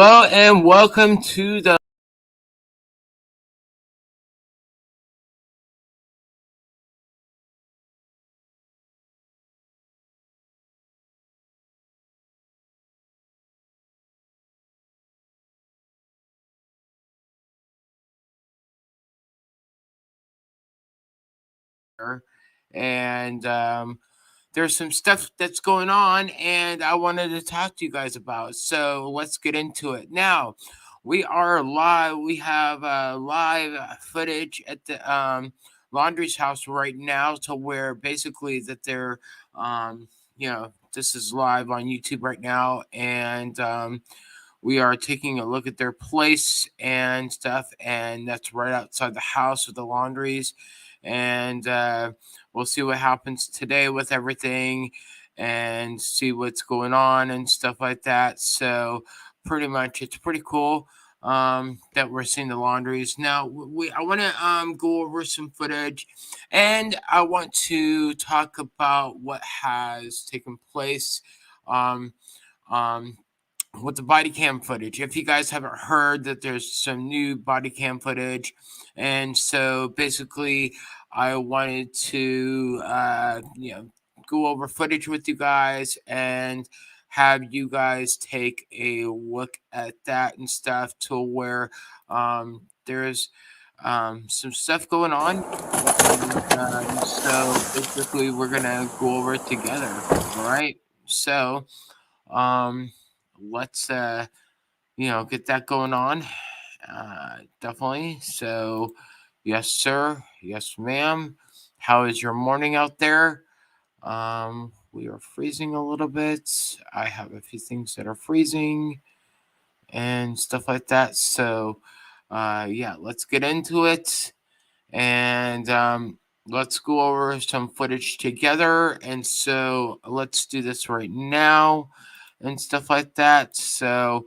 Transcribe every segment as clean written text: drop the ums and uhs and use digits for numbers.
Hello and welcome to the and there's some stuff that's going on and I wanted to talk to you guys about. So let's get into it. Now, we are live. We have live footage at the Laundrie's house right now, to where basically that they're this is live on YouTube right now, and we are taking a look at their place and stuff, and that's right outside the house with the Laundries. And we'll see what happens today with everything and see what's going on and stuff like that. So pretty much it's pretty cool that we're seeing the Laundries. Now I want to go over some footage, and I want to talk about what has taken place um, with the body cam footage. If you guys haven't heard, that there's some new body cam footage, and so basically I wanted to go over footage with you guys and have you guys take a look at that and stuff, to where there's some stuff going on, and so basically we're gonna go over it together. All right, so let's get that going on. Definitely. So yes sir, yes ma'am, how is your morning out there? We are freezing a little bit. I have a few things that are freezing and stuff like that. So let's get into it, and let's go over some footage together. And so let's do this right now and stuff like that. So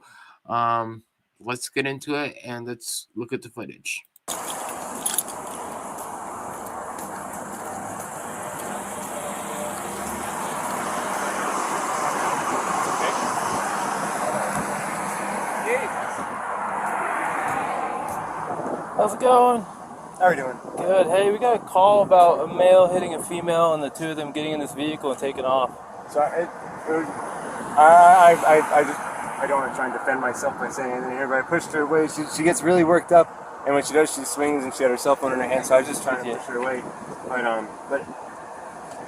let's get into it and let's look at the footage. How's it going? How are you doing? Good. Hey, we got a call about a male hitting a female and the two of them getting in this vehicle and taking off. So I don't want to try and defend myself by saying anything here, but I pushed her away. She gets really worked up, and when she does, she swings, and she had her cell phone in her hand. So I was just trying to push her away. But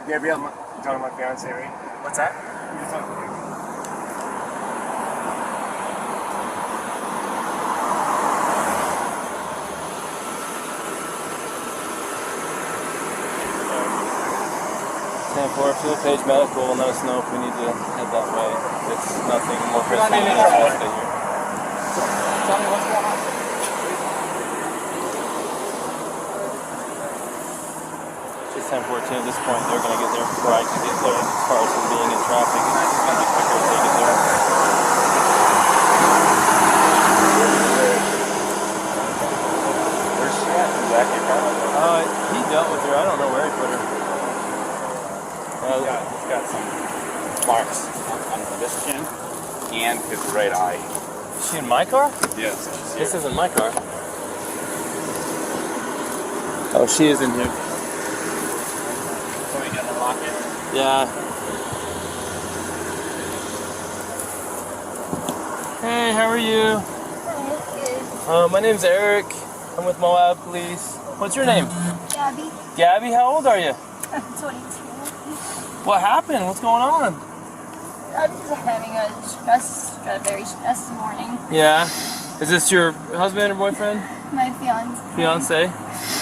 Gabrielle, you're talking about my fiance, right? What's that? You're talking about Field Page Medical will let us know if we need to head that way. It's nothing more pressing than just to stay here. Tell me what's going on. It's 10:14 at this point. They're going to get there before I can get there. As far as them being in traffic, it's just going to be quicker if they get there. Where's she at? Back in car? He dealt with her. I don't know where he put her. He's got some marks on this chin and his right eye. Is she in my car? Yes. This isn't my car. Oh, she is in here. So we can unlock it? Yeah. Hey, how are you? Good. My name's Eric. I'm with Moab Police. What's your name? Gabby. Gabby, how old are you? I'm 22. What happened? What's going on? I'm just having a very stressed morning. Yeah. Is this your husband or boyfriend? My fiance. Fiance?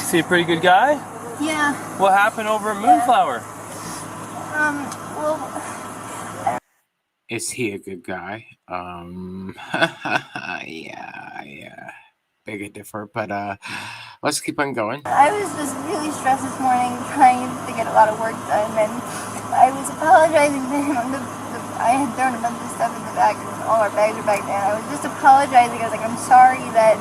Is he a pretty good guy? Yeah. What happened over at Moonflower? Well, Is he a good guy? Yeah. Beg to differ, but let's keep on going. I was just really stressed this morning, trying to get a lot of work done, and I was apologizing to him. I had thrown a bunch of stuff in the bag, and all our bags are back there. I was just apologizing. I was like, I'm sorry that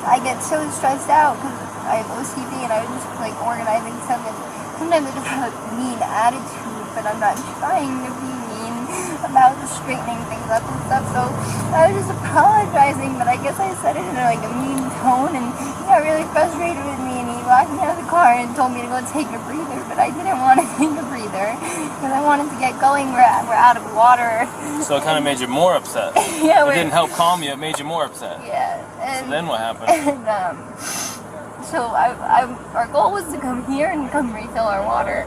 I get so stressed out because I have OCD, and I was just like organizing stuff, and sometimes I just have a mean attitude, but I'm not trying to be mean about just straightening things up and stuff. So I was just apologizing, but I guess I said it in like a mean tone, and he got really frustrated with me, and he locked me out of the car and told me to go take a breather, but I didn't want to take a breather because I wanted to get going. We're out of water. So it kind of made you more upset. Yeah, It didn't help calm you. It made you more upset. Yeah. And, So then what happened? And so our goal was to come here and come refill our water.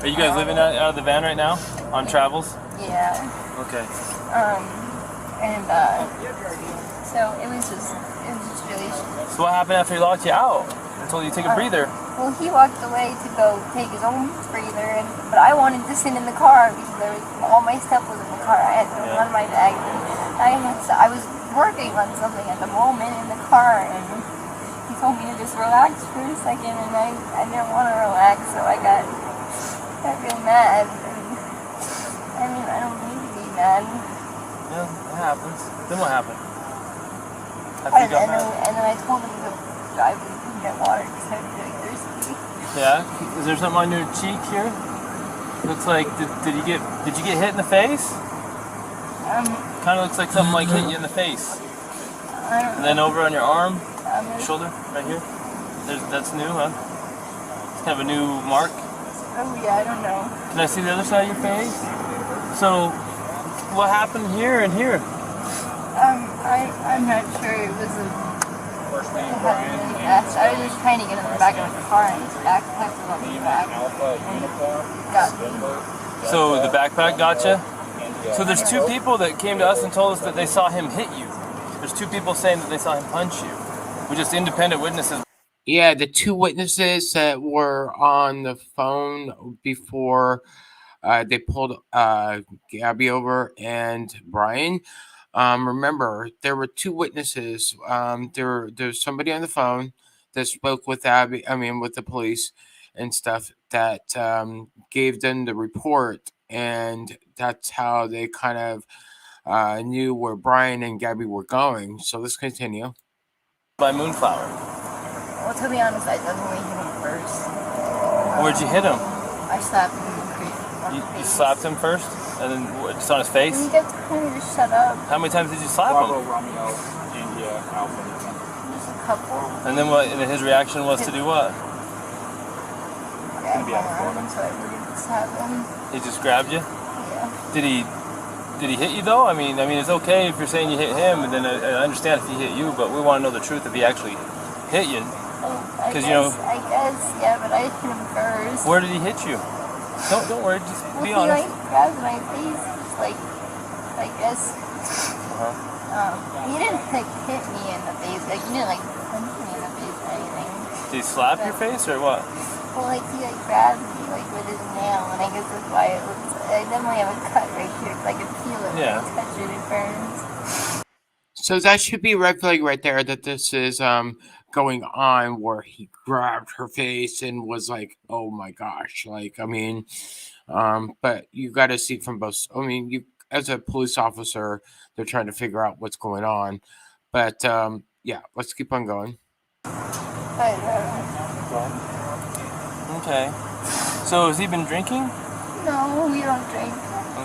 Are you guys living out of the van right now? On travels? Yeah. Okay. And so it was just really. So what happened after he locked you out? I told you to take a breather. Well, he walked away to go take his own breather, but I wanted to sit in the car because all my stuff was in the car. I had none of my bags. And I was working on something at the moment in the car, and he told me to just relax for a second, and I didn't want to relax, so I got real mad. And, I mean, I don't need to be mad. Yeah, it happens. Then what happened? And then I told him to drive and get water because I was really thirsty. Yeah. Is there something on your cheek here? Looks like did you get hit in the face? Kind of looks like something like hit you in the face. I don't And then over on your arm, know. shoulder, right here. That's new, huh? It's kind of a new mark. Oh yeah, I don't know. Can I see the other side of your face? So, what happened here and here? I'm not sure. It was a. It happened really fast. I was just trying to get in the back of the car, and his backpack was on the back, and it got me. So the backpack got you? So there's two people that came to us and told us that they saw him hit you. There's two people saying that they saw him punch you. We're just independent witnesses. Yeah, the two witnesses that were on the phone before they pulled Gabby over and Brian. Remember, there were two witnesses. There's somebody on the phone that spoke with with the police and stuff that gave them the report, and that's how they kind of knew where Brian and Gabby were going. So let's continue. By Moonflower. Well, to be honest, I definitely hit him first. Where'd you hit him? I slapped him in the face. You slapped him first? And then what, just on his face? He kept telling me to shut up. How many times did you slap Bravo, him? Romeo, India, Alpha. Just a couple. And then what? And then his reaction was to do what? Yeah, be out of Florida. so I wouldn't slap him. He just grabbed you? Yeah. Did he hit you though? I mean, it's okay if you're saying you hit him, and then I understand if he hit you, but we want to know the truth if he actually hit you. I 'Cause, you know- I guess, yeah, but I hit him first. Where did he hit you? Don't worry, just Well, be he honest. like grabbed my face, just like, I guess. He didn't like hit me in the face, like he didn't like punch me in the face or anything. Did he slap your face or what? Well, like he like grabbed me like with his nail, and I guess that's why it looks. I definitely have a cut right here, 'cause I can feel it Yeah. when I touch it. It burns. So that should be a red flag right there that this is going on, where he grabbed her face and was like, oh my gosh, but you got to see from both. You as a police officer, they're trying to figure out what's going on, but yeah, let's keep on going. But Okay. So has he been drinking? no, we don't drink.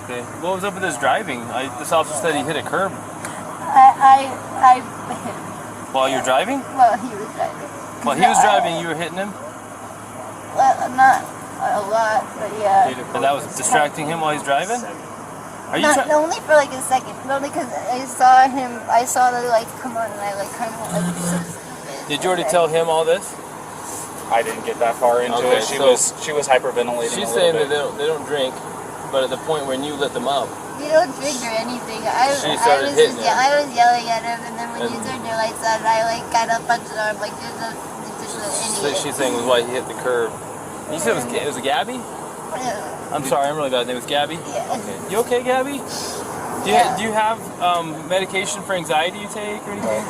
Okay. What was up with his driving? This officer said he hit a curb I hit him. while you're driving. Well, he was driving. While he was driving, you were hitting him, Well, not a lot, but yeah. and that was distracting him while he's driving. Are you Not, trying? only for like a second, only because I saw the lights come on, and I like kind of like. Did you already tell him all this? I didn't get that far into Okay, it. so- She was hyperventilating. She's a saying little that they don't drink, but at the point when you lit them up, You don't drink or anything. I She started was hitting just, him. I was yelling at him, and then when you And- turned your lights on, I like kind of punched his arm like there's just an so idiot. she's saying was why he hit the curb. You said it was a Gabby? Yeah. I'm sorry, I'm really bad. His name was Gabby. Yeah. You okay, Gabby? Yeah. Do you have medication for anxiety you take or anything?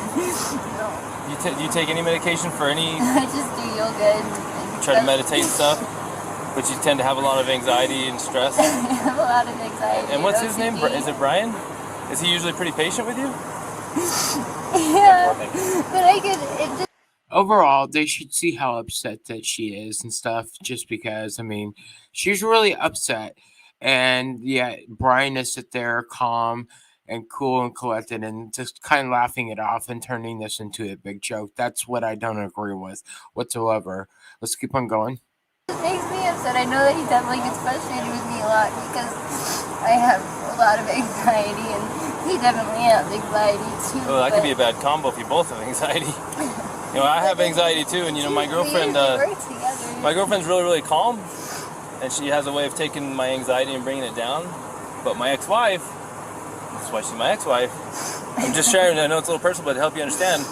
Do you take any medication for any I just do yoga and try to meditate and stuff? But you tend to have a lot of anxiety and stress. I have a lot of anxiety. And what's his name? OCD. Is it Brian? Is he usually pretty patient with you? Yeah, but I could. It just. Overall, they should see how upset that she is and stuff, just because, she's really upset. And yeah, Brian is sit there calm and cool and collected and just kind of laughing it off and turning this into a big joke. That's what I don't agree with whatsoever. Let's keep on going. It makes me upset. I know that he definitely gets frustrated with me a lot because I have a lot of anxiety and he definitely has anxiety too. Oh, that could be a bad combo if you both have anxiety. You know, I have anxiety too, and you know, my girlfriend, my girlfriend's really calm, and she has a way of taking my anxiety and bringing it down. But my ex-wife, that's why she's my ex-wife. I'm just sharing. I know it's a little personal, but to help you understand.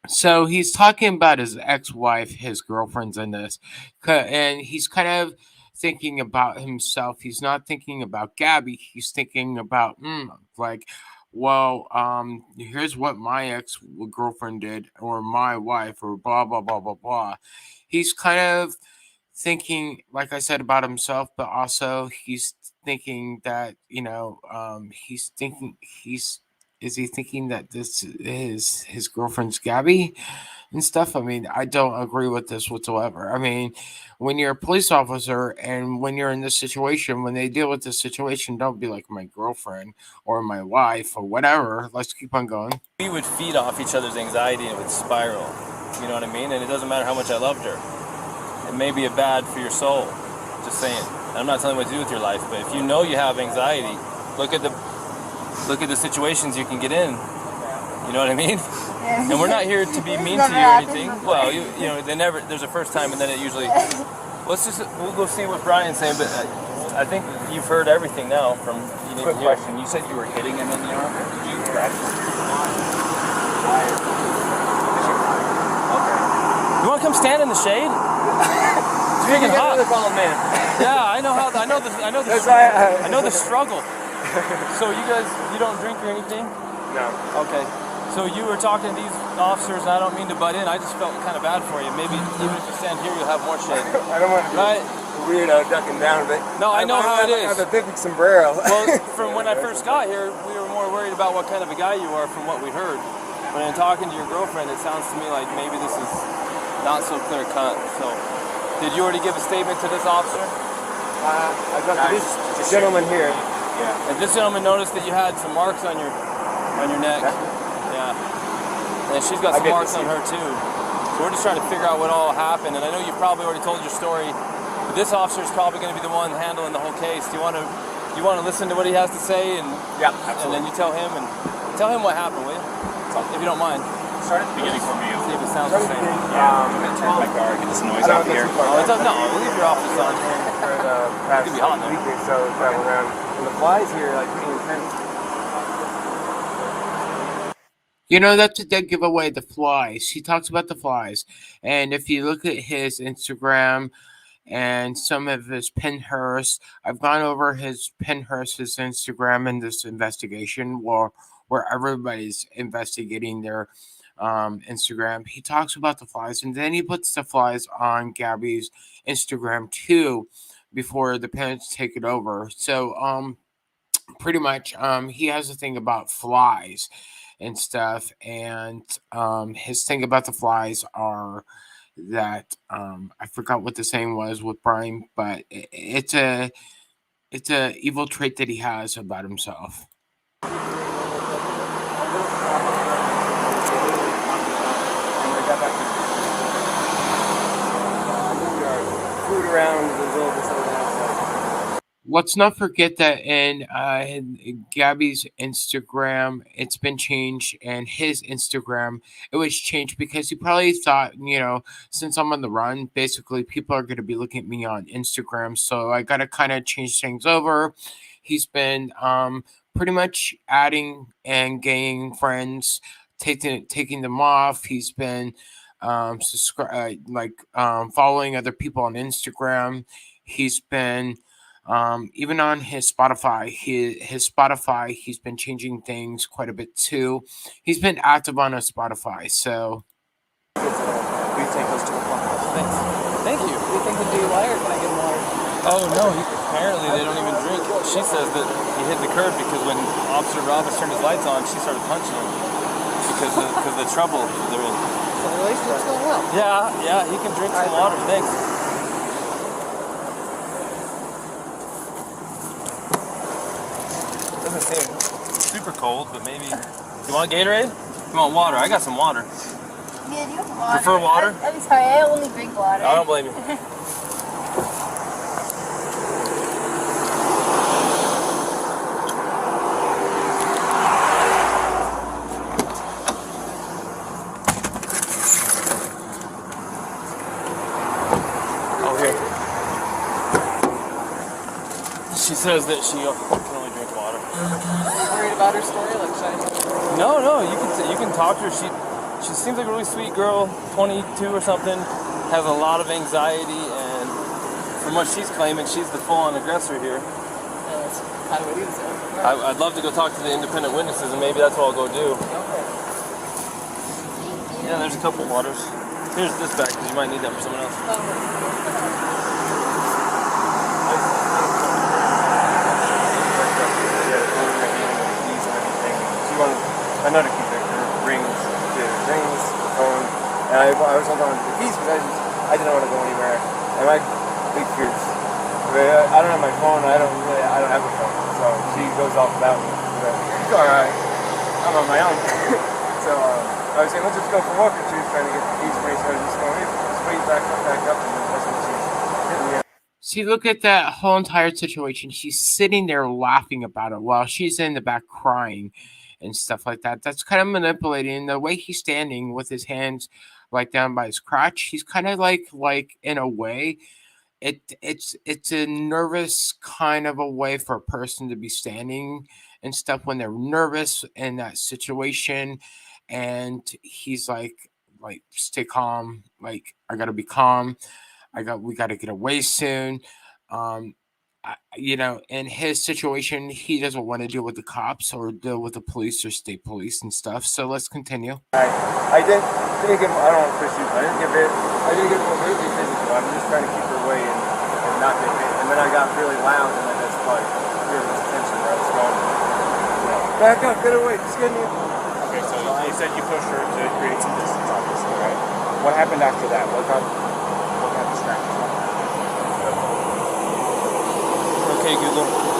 So he's talking about his ex-wife, his girlfriend's in this, and he's kind of thinking about himself. He's not thinking about Gabby. He's thinking about like, well, here's what my ex-girlfriend did, or my wife, or blah blah blah blah blah. He's kind of thinking, like I said, about himself, but also he's thinking that, you know, is he thinking that this is his girlfriend's Gabby and stuff? I mean, I don't agree with this whatsoever. I mean, when you're a police officer and when you're in this situation, when they deal with this situation, don't be like my girlfriend or my wife or whatever. Let's keep on going. We would feed off each other's anxiety and it would spiral. You know what I mean? And it doesn't matter how much I loved her. It may be bad for your soul. Just saying. And I'm not telling you what to do with your life, but if you know you have anxiety, look at the situations you can get in. You know what I mean? Yeah. And we're not here to be mean to you or anything. Well, you know, there's a first time, and then it usually. We'll go see what Brian's saying, but I think you've heard everything now from. Quick question. You said you were hitting him in the arm. Did you grab him? Okay. You want to come stand in the shade? It's freaking hot. Yeah, I know the struggle. So you don't drink or anything? No. Okay. So you were talking to these officers, and I don't mean to butt in. I just felt kind of bad for you. Maybe even if you stand here, you'll have more shade. I don't want to be weirdo ducking down, but no, I know how it is. I have a big sombrero. Well, from when I first got here, we were more worried about what kind of a guy you are from what we heard. But in talking to your girlfriend, it sounds to me like maybe this is not so clear cut. So, did you already give a statement to this officer? I talked to this gentleman here. Yeah. And this gentleman noticed that you had some marks on your neck. Yeah. And she's got some marks on her too. So we're just trying to figure out what all happened. And I know you've probably already told your story, but this officer is probably going to be the one handling the whole case. Do you want to listen to what he has to say? And yeah, absolutely. And then you tell him what happened, will you? If you don't mind. Start at the beginning for me. See if it sounds the same. I'm going to turn my car, get this noise off here. No, leave your office on. For the past week or so, traveling around. And the flies here are like pretty intense. You know, that's a dead giveaway, the flies. He talks about the flies. And if you look at his Instagram and some of his Pinterest, I've gone over his Pinterest, his Instagram in this investigation where everybody's investigating their Instagram. He talks about the flies, and then he puts the flies on Gabby's Instagram too before the parents take it over. So pretty much he has a thing about flies and stuff, and his thing about the flies are that I forgot what the saying was with Brian, but it's a evil trait that he has about himself. Food around Let's not forget that in Gabby's Instagram, it's been changed, and his Instagram, it was changed because he probably thought, you know, since I'm on the run, basically people are going to be looking at me on Instagram, so I got to kind of change things over. He's been pretty much adding and gaining friends, taking them off. He's been following other people on Instagram. He's been even on his Spotify, he's been changing things quite a bit too. He's been active on his Spotify, so. We take those to the Thanks. Thank you. Do you think the DUI or can I get more? Oh no, apparently they don't even drink. She says that he hit the curb because when Officer Roberts turned his lights on, she started punching him because of the trouble they're in. So the relationship's going well. Yeah, he can drink some water. Thanks. doesn't seem cold, but maybe. You want Gatorade? You want water? I got some water. Yeah, do you have water? Prefer water? I'm sorry, I only drink water. I don't blame you. She says that she can only drink water. Are you worried about her story? Like, should I... No, you can talk to her. She seems like a really sweet girl, 22 or something, has a lot of anxiety, and from what she's claiming, she's the full-on aggressor here. That's kind of what he was saying. I'd love to go talk to the independent witnesses, and maybe that's what I'll go do. Okay. Yeah, there's a couple waters. Here's this back, because you might need that for someone else. I know to keep her rings, the phone, and I was holding on to the keys because I didn't want to go anywhere. And my big fears, I don't have my phone. I don't have a phone, so she goes off without me. It's all right. I'm on my own. So I was saying, let's just go for a walk. And she was trying to get the keys for me, so I was just going, just wait back up, and then that's when she hit me. See, look at that whole entire situation. She's sitting there laughing about it while she's in the back crying and stuff like that. That's kind of manipulating. The way he's standing with his hands like down by his crotch, he's kind of like in a way, it's a nervous kind of a way for a person to be standing and stuff when they're nervous in that situation. And he's like stay calm. Like, I gotta be calm. We got to get away soon. In his situation, he doesn't want to deal with the cops or deal with the police or state police and stuff. So let's continue. I didn't give. I don't want to push you. I didn't give overtly physical. I'm just trying to keep her away and not get hit. And then I got really loud, and then that's why there was tension where I was going. Back up, get away, just get me. Okay, so you said you pushed her to create some distance, obviously, right? What happened after that? What kind of distraction? Okay, Google.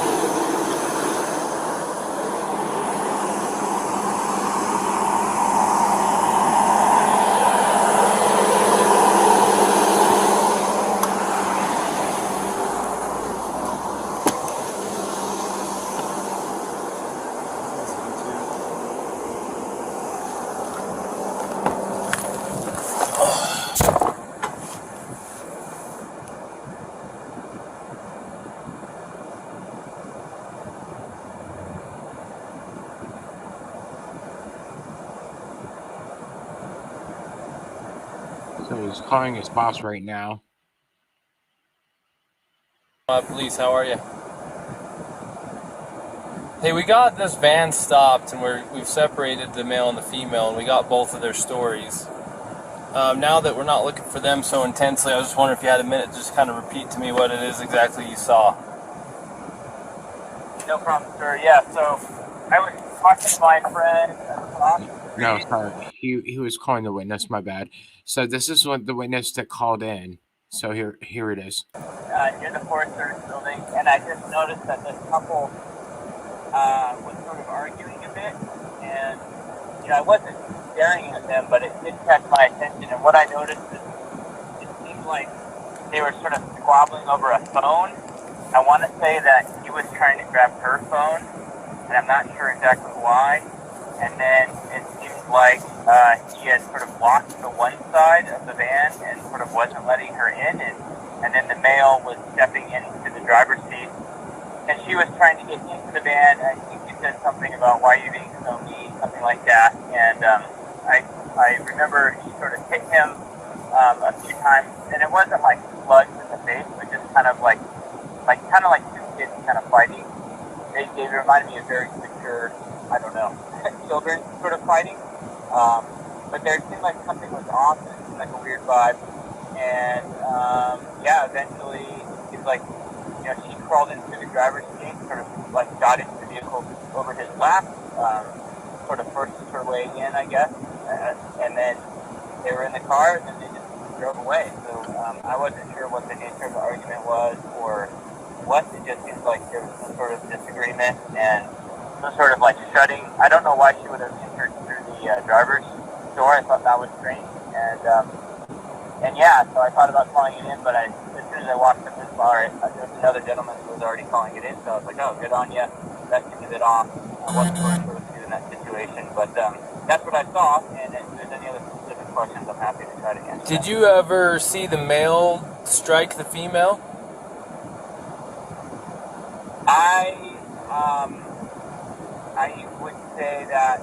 So he's calling his boss right now. Police, how are you? Hey, we got this van stopped, and we've separated the male and the female, and we got both of their stories. Now that we're not looking for them so intensely, I was just wondering if you had a minute to just kind of repeat to me what it is exactly you saw. No problem, sir. Yeah, so I was talking to my friend at the top. No, sorry. He was calling the witness. My bad. So this is what the witness that called in. So here it is. Near the Forest Service building, and I just noticed that this couple was sort of arguing a bit, and I wasn't staring at them, but it did catch my attention. And what I noticed is it seemed like they were sort of squabbling over a phone. I want to say that he was trying to grab her phone, and I'm not sure exactly why. And then it seemed like he had sort of blocked the one side of the van and sort of wasn't letting her in, and then the male was stepping into the driver's seat, and she was trying to get into the van. I think he said something about, "Why are you being so mean?" something like that. And I remember she sort of hit him a few times, and it wasn't like slugs in the face, but just kind of like two kids kind of fighting. They reminded me of very mature, I don't know, children sort of fighting. But there seemed like something was off, and it seemed like a weird vibe. And eventually he's like, she crawled into the driver's seat, sort of like got into the vehicle over his lap, sort of forced her way in, I guess. And then they were in the car, and then they just drove away. So I wasn't sure what the nature of the argument was or what. It just seems like there was some sort of disagreement, and some sort of like shutting. I don't know why she would have entered through the driver's door. I thought that was strange, and yeah, so I thought about calling it in, but as soon as I walked up this bar, there was another gentleman who was already calling it in, so I was like, oh, good on you. That seems a bit off. I wasn't really sure what to do in that situation, but that's what I saw, and if there's any other specific questions, I'm happy to try to answer. Did you ever see the male strike the female? I would say that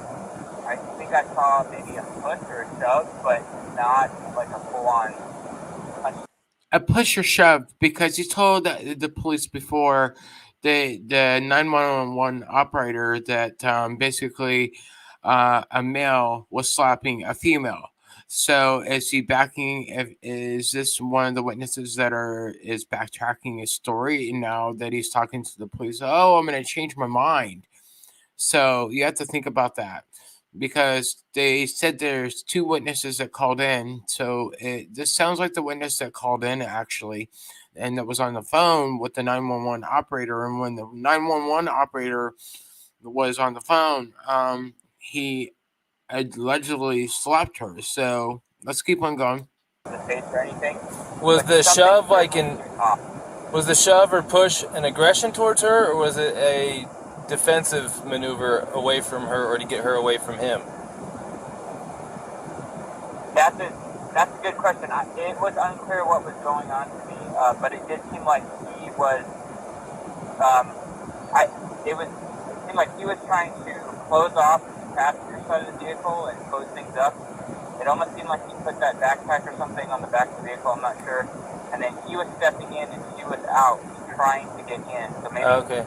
I think I saw maybe a push or a shove, but not like a full-on punch. A push or shove, because he told the police before, the 911 operator, that basically a male was slapping a female. So is he backing? Is this one of the witnesses that is backtracking his story now that he's talking to the police? Oh, I'm going to change my mind. So you have to think about that, because they said there's 2 witnesses that called in. So this sounds like the witness that called in, actually, and that was on the phone with the 911 operator. And when the 911 operator was on the phone, he allegedly slapped her. So let's keep on going. The face or anything. Was the shove was the shove or push an aggression towards her, or was it a defensive maneuver away from her, or to get her away from him? That's a good question. It was unclear what was going on to me, but it did seem like he was. It seemed like he was trying to close off the passenger side of the vehicle and close things up. It almost seemed like he put that backpack or something on the back of the vehicle. I'm not sure. And then he was stepping in and she was out trying to get in. So maybe. Okay.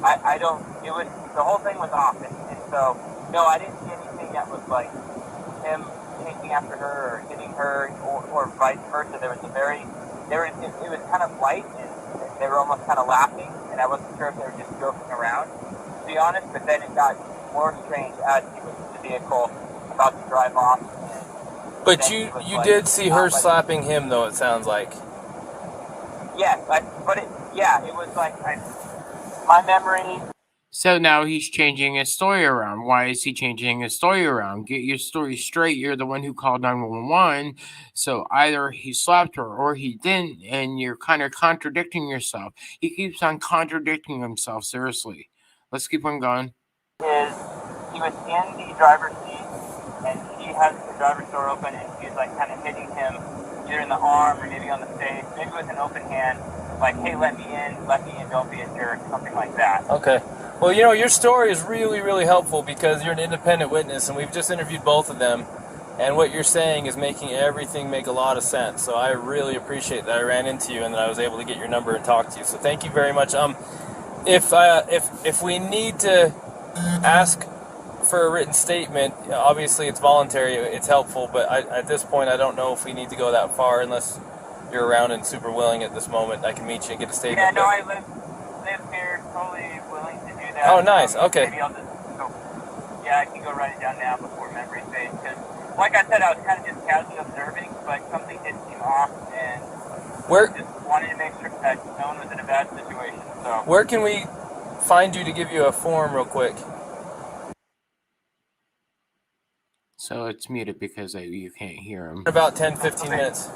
I don't. It was, the whole thing was off, and so no, I didn't see anything that was like him chasing after her or hitting her or vice versa. It was kind of light, and they were almost kind of laughing, and I wasn't sure if they were just joking around, to be honest. But then it got more strange as he was in the vehicle about to drive off. But you did see her slapping him, though, it sounds like. Yes, it was like my memory. So now he's changing his story around. Why is he changing his story around? Get your story straight. You're the one who called 911. So either he slapped her or he didn't, and you're kind of contradicting yourself. He keeps on contradicting himself, seriously. Let's keep on going. He was in the driver's seat, and she has the driver's door open, and she's like kind of hitting him either in the arm or maybe on the face, maybe with an open hand, like, hey, let me in, don't be a jerk, something like that. Okay. Well, your story is really, really helpful because you're an independent witness, and we've just interviewed both of them, and what you're saying is making everything make a lot of sense. So I really appreciate that I ran into you and that I was able to get your number and talk to you. So thank you very much. If we need to ask for a written statement, obviously it's voluntary, it's helpful, but at this point I don't know if we need to go that far unless you're around and super willing at this moment. I can meet you and get a statement. Yeah, no, I live here, totally willing to do that. Oh, nice. Okay. Maybe I'll just go. Yeah, I can go write it down now before memory fades. Because, like I said, I was kind of just casually observing, but something did seem off, and just wanted to make sure that no one was in a bad situation. So. Where can we find you to give you a form real quick? So it's muted because you can't hear him. About 10-15 minutes.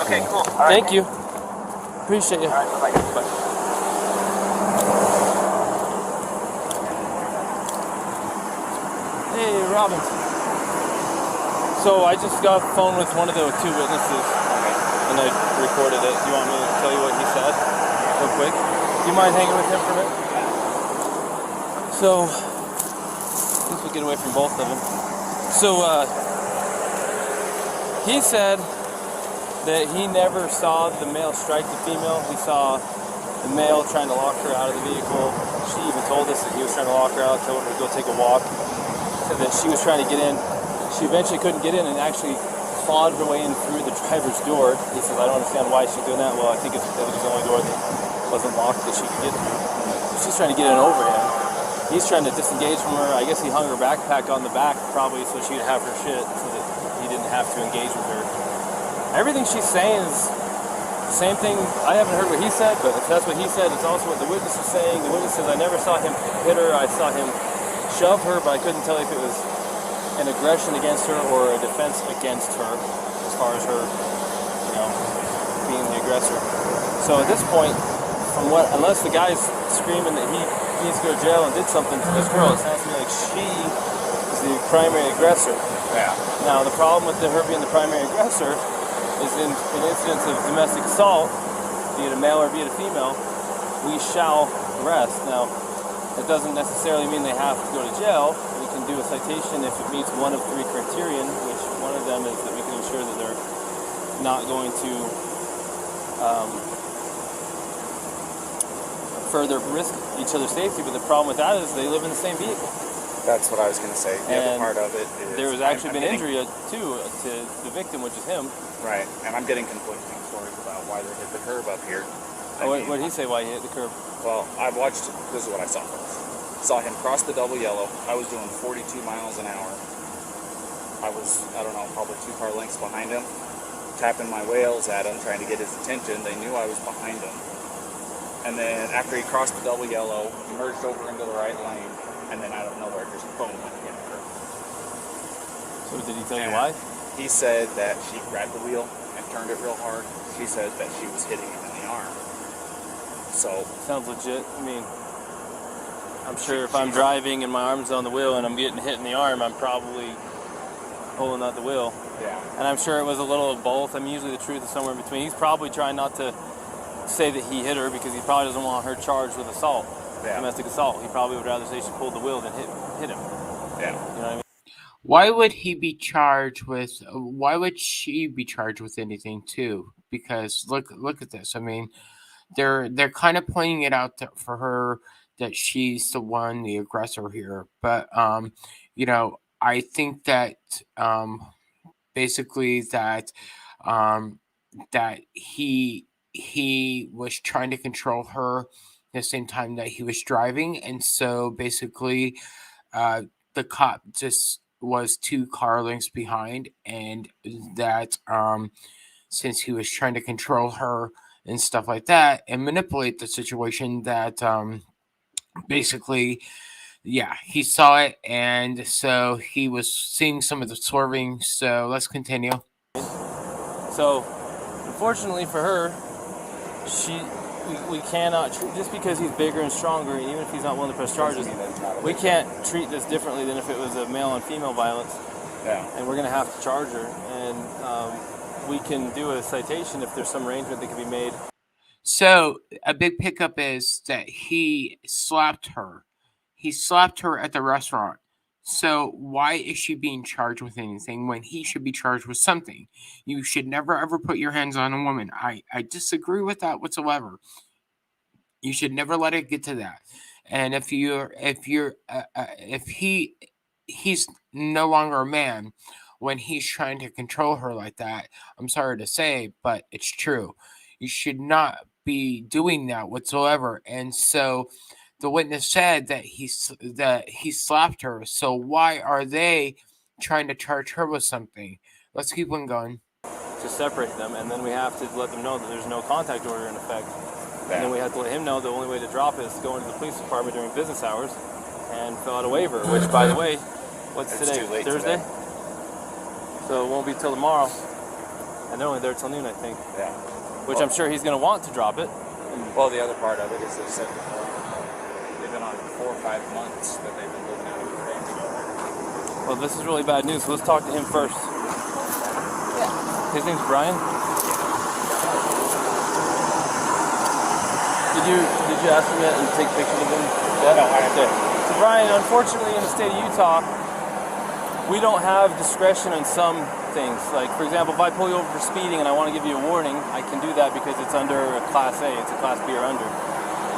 Okay, cool. Thank you. Appreciate you. All right, bye-bye. Hey, Robin. So I just got off the phone with one of the 2 witnesses, and I recorded it. Do you want me to tell you what he said real quick? Do you mind hanging with him for a minute? So, I guess we'll get away from both of them. So, he said that he never saw the male strike the female. He saw the male trying to lock her out of the vehicle. She even told us that he was trying to lock her out, told her to go take a walk. Said that she was trying to get in. She eventually couldn't get in and actually clawed her way in through the driver's door. He says, I don't understand why she's doing that. Well, I think it was the only door that wasn't locked that she could get through. She's trying to get in over him. He's trying to disengage from her. I guess he hung her backpack on the back probably so she would have her shit so that he didn't have to engage with her. Everything she's saying is Same thing, I haven't heard what he said, but if that's what he said, it's also what the witness is saying. The witness says, I never saw him hit her, I saw him shove her, but I couldn't tell if it was an aggression against her or a defense against her, as far as her, being the aggressor. So at this point, unless the guy's screaming that he needs to go to jail and did something to this girl, it sounds to me like she is the primary aggressor. Yeah. Now, the problem with her being the primary aggressor is in incidents of domestic assault, be it a male or be it a female, we shall arrest. Now, that doesn't necessarily mean they have to go to jail. We can do a citation if it meets one of three criterion, which one of them is that we can ensure that they're not going to further risk each other's safety. But the problem with that is they live in the same vehicle. That's what I was going to say. The other part of it is... There was actually been injury, too, to the victim, which is him. Right, and I'm getting conflicting stories about why they hit the curb up here. What did he say why he hit the curb? Well, I watched... This is what I saw. Saw him cross the double yellow. I was doing 42 miles an hour. I was, I don't know, probably 2 car lengths behind him, tapping my wheels at him, trying to get his attention. They knew I was behind him. And then after he crossed the double yellow, he merged over into the right lane. And then out of nowhere, just boom, went hit her. So did he tell you why? He said that she grabbed the wheel and turned it real hard. She said that she was hitting him in the arm. So sounds legit. I mean, I'm sure if I'm driving and my arm's on the wheel and I'm getting hit in the arm, I'm probably pulling out the wheel. Yeah. And I'm sure it was a little of both. I mean, usually the truth is somewhere in between. He's probably trying not to say that he hit her because he probably doesn't want her charged with assault. Yeah. Domestic assault. He probably would rather say she pulled the wheel than hit him. Yeah. You know what I mean? Why would he be charged with? Why would she be charged with anything too? Because look at this. I mean, they're kind of pointing it out for her that she's the aggressor here. But I think that basically that he was trying to control her the same time that he was driving, and so basically the cop just was 2 car lengths behind, and that since he was trying to control her and stuff like that and manipulate the situation, that basically he saw it, and so he was seeing some of the swerving. So let's continue. So unfortunately for her, we cannot treat, just because he's bigger and stronger, and even if he's not willing to press charges, we can't treat this differently than if it was a male on female violence. Yeah. And we're going to have to charge her, and we can do a citation if there's some arrangement that can be made. So a big pickup is that he slapped her. He slapped her at the restaurant. So why is she being charged with anything when he should be charged with something? You should never ever put your hands on a woman. I disagree with that whatsoever. You should never let it get to that. And if he's no longer a man when he's trying to control her like that, I'm sorry to say, but it's true. You should not be doing that whatsoever. And so the witness said that he slapped her. So why are they trying to charge her with something? Let's keep on going. To separate them, and then we have to let them know that there's no contact order in effect. Yeah. And then we have to let him know the only way to drop it is to go into the police department during business hours and fill out a waiver, which, by the way, what's today? Thursday? Today. So it won't be till tomorrow. And they're only there till noon, I think. Yeah. Which I'm sure he's going to want to drop it. Well, the other part of it is they said they've been on 4 or 5 months that they've been living out of the family together. Well, this is really bad news, so let's talk to him first. Yeah. His name's Brian? Did you ask him that and take pictures of him? Yeah, no, I did. So Brian, unfortunately in the state of Utah, we don't have discretion on some things. Like, for example, if I pull you over for speeding and I want to give you a warning, I can do that because it's under a Class A, it's a Class B or under.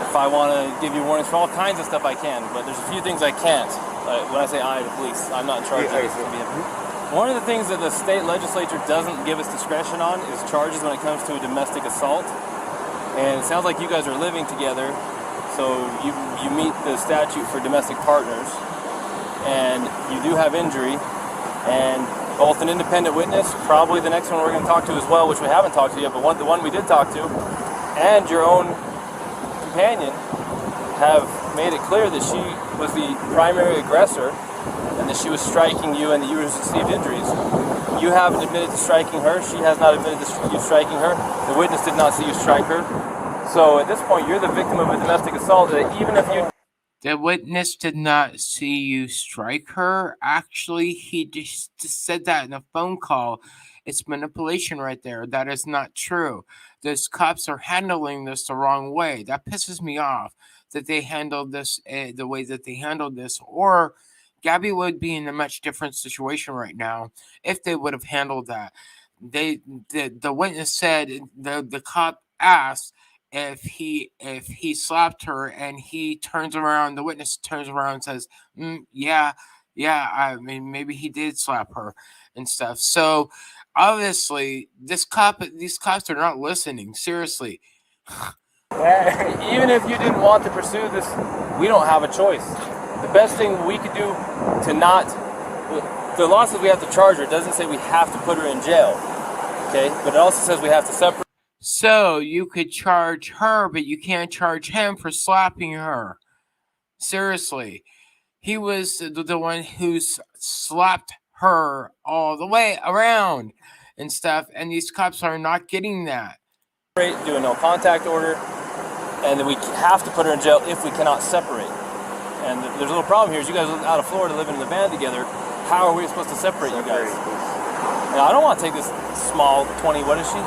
If I want to give you warnings for all kinds of stuff, I can, but there's a few things I can't. When I say I, the police, I'm not in charge of this. One of the things that the state legislature doesn't give us discretion on is charges when it comes to a domestic assault. And it sounds like you guys are living together, so you meet the statute for domestic partners, and you do have injury, and both an independent witness, probably the next one we're going to talk to as well, which we haven't talked to yet, but the one we did talk to, and your own companion have made it clear that she was the primary aggressor and that she was striking you and that you received injuries. You haven't admitted to striking her. She has not admitted to you striking her. The witness did not see you strike her. So at this point, you're the victim of a domestic assault. Even if you... The witness did not see you strike her. Actually, he just said that in a phone call. It's manipulation right there. That is not true. Those cops are handling this the wrong way. That pisses me off that they handled this the way that they handled this. Or Gabby would be in a much different situation right now if they would have handled that. The witness said, the cop asked if he slapped her, and he turns around, the witness turns around and says, yeah, I mean, maybe he did slap her and stuff. So obviously these cops are not listening. Seriously. Even if you didn't want to pursue this, we don't have a choice. The best thing we could do to not... The law says we have to charge her. It doesn't say we have to put her in jail. Okay? But it also says we have to separate... So you could charge her, but you can't charge him for slapping her. Seriously. He was the one who slapped her all the way around and stuff, and these cops are not getting that. Do a no contact order, and then we have to put her in jail if we cannot separate. And there's a little problem here is you guys live out of Florida living in the van together. How are we supposed to separate you guys? Now, I don't want to take this small 20, what is she?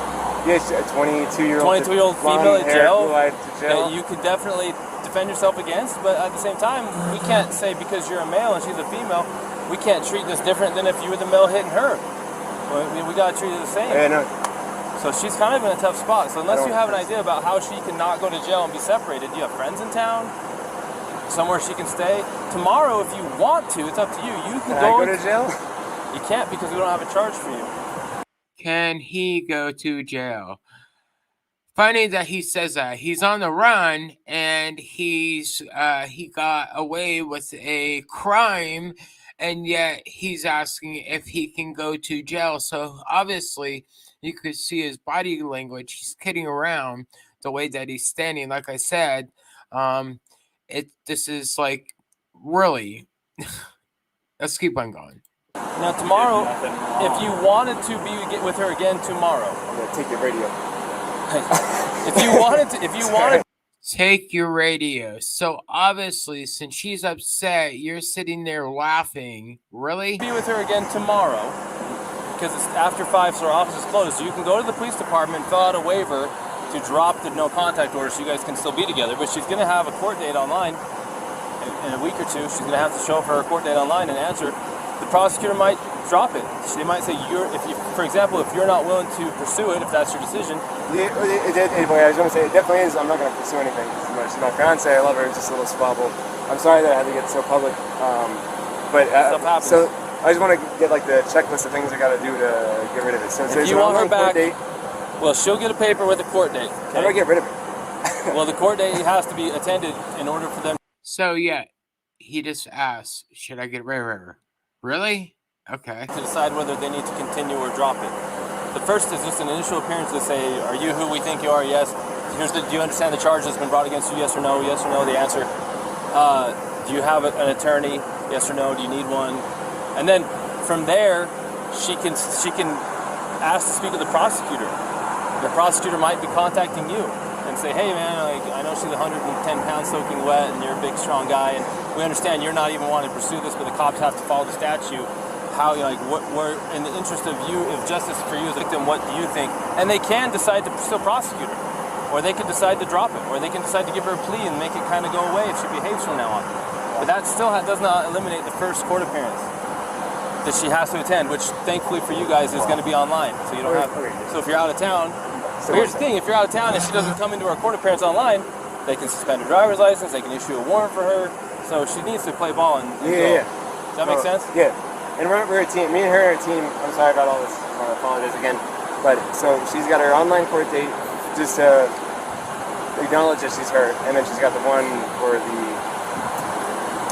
Yes, a 22-year-old female in jail. jail. That you could definitely defend yourself against, but at the same time, we can't say because you're a male and she's a female, we can't treat this different than if you were the male hitting her. We got to treat it the same. Yeah, no. So she's kind of in a tough spot. So unless you have an idea about how she can not go to jail and be separated, do you have friends in town? Somewhere she can stay? Tomorrow, if you want to, it's up to you. You can go to jail? You can't because we don't have a charge for you. Can he go to jail? Funny that he says that. He's on the run, and he got away with a crime, and yet he's asking if he can go to jail. So obviously, you could see his body language. He's kidding around the way that he's standing. Like I said, this is like, really. Let's keep on going. Now tomorrow, if you wanted to get with her again tomorrow, I'm gonna take your radio. if you wanted take your radio. So obviously, since she's upset, you're sitting there laughing. Really? Be with her again tomorrow, because it's after 5, so our office is closed. So you can go to the police department, fill out a waiver to drop the no contact order, so you guys can still be together. But she's gonna have a court date online in a week or two. She's gonna have to show up for her court date online and answer. The prosecutor might drop it. They might say, for example, if you're not willing to pursue it, if that's your decision. I was going to say, it definitely is. I'm not going to pursue anything. She's my fiance. I love her. It's just a little squabble. I'm sorry that I had to get so public. Stuff happens. So I just want to get like the checklist of things I got to do to get rid of it. So if you want her back, well, she'll get a paper with a court date. Okay? How do I get rid of it? Well, the court date has to be attended in order for them. So yeah, he just asked, should I get rid of her? Really? Okay. To decide whether they need to continue or drop it. The first is just an initial appearance to say, are you who we think you are? Yes. Do you understand the charge that's been brought against you? Yes or no? Yes or no? The answer. Do you have an attorney? Yes or no? Do you need one? And then from there, she can ask to speak with the prosecutor. The prosecutor might be contacting you and say, hey man, I know she's 110 pounds soaking wet and you're a big strong guy, and we understand you're not even wanting to pursue this, but the cops have to follow the statute. How, we're in the interest of you, if justice for you as a victim, what do you think? And they can decide to still prosecute her, or they can decide to drop it, or they can decide to give her a plea and make it kind of go away if she behaves from now on. But that still does not eliminate the first court appearance that she has to attend, which thankfully for you guys is going to be online, so you don't have. So if you're out of town. So here's the thing, if you're out of town and she doesn't come into our court appearance online, they can suspend her driver's license, they can issue a warrant for her, so she needs to play ball and go. Yeah. Does that make sense? Yeah. And we're a team, me and her are a team. I'm sorry about all this, I apologize again. But, so she's got her online court date just to acknowledge that she's hurt, and then she's got the one for the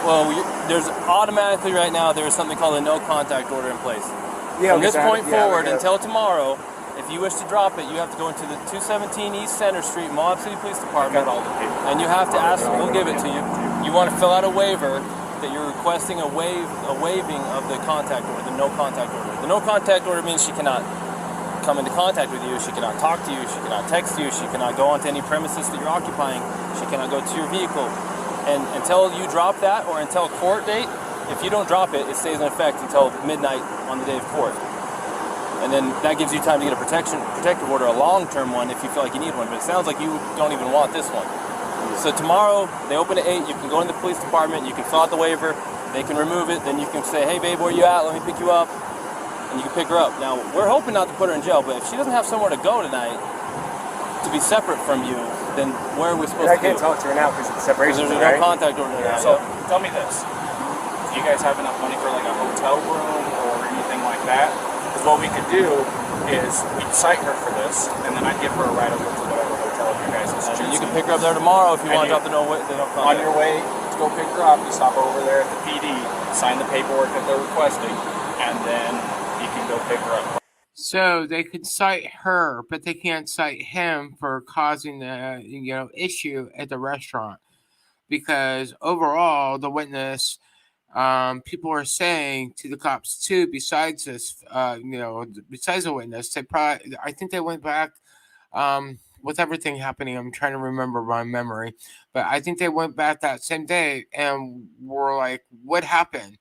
Well, there's automatically right now there is something called a no contact order in place. Yeah, From this point forward yeah. until tomorrow, if you wish to drop it, you have to go into the 217 East Center Street, Moab City Police Department, and you have to ask. We'll give it to you. You want to fill out a waiver that you're requesting a waiving of the contact order, the no contact order. The no contact order means she cannot come into contact with you, she cannot talk to you, she cannot text you, she cannot go onto any premises that you're occupying, she cannot go to your vehicle. And until you drop that, or until court date, if you don't drop it, it stays in effect until midnight on the day of court. And then that gives you time to get a protective order, a long-term one, if you feel like you need one. But it sounds like you don't even want this one. So tomorrow, they open at 8, you can go in the police department, you can fill out the waiver, they can remove it, then you can say, hey babe, where you at? Let me pick you up. And you can pick her up. Now, we're hoping not to put her in jail, but if she doesn't have somewhere to go tonight, to be separate from you, then where are we supposed to I can't go? talk to her now because it's separation. Because there's right? no contact order now. So tell me this: do you guys have enough money for like a hotel room or anything like that? Because what we could do is we'd cite her for this, and then I'd give her a ride over to whatever hotel you guys is choosing. You can pick her up there tomorrow if you want to drop the no contact. On your way to go pick her up, you stop over there at the PD, sign the paperwork that they're requesting, and then you can go pick her up. So they could cite her, but they can't cite him for causing the issue at the restaurant, because overall the witness, people are saying to the cops too. Besides this, besides the witness, I think they went back. With everything happening, I'm trying to remember my memory, but I think they went back that same day and were like, "What happened?"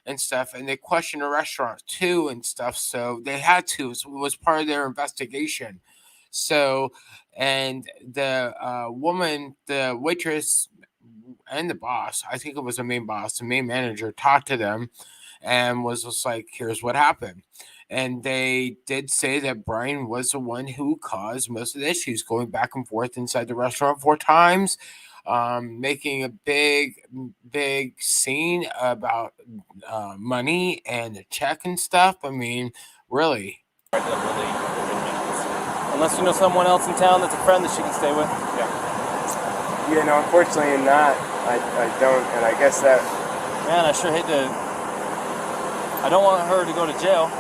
and stuff, and they questioned the restaurant too and stuff. So they had to. It was part of their investigation. So, and the woman, the waitress, and the boss, I think it was the main boss, the main manager, talked to them and was just like, "Here's what happened." And they did say that Brian was the one who caused most of the issues, going back and forth inside the restaurant 4 times, making a big scene about money and the check and stuff. I mean, really. Unless you know someone else in town that's a friend that she can stay with. Yeah, no, unfortunately not. I don't, and I guess that... Man, I sure hate to... I don't want her to go to jail.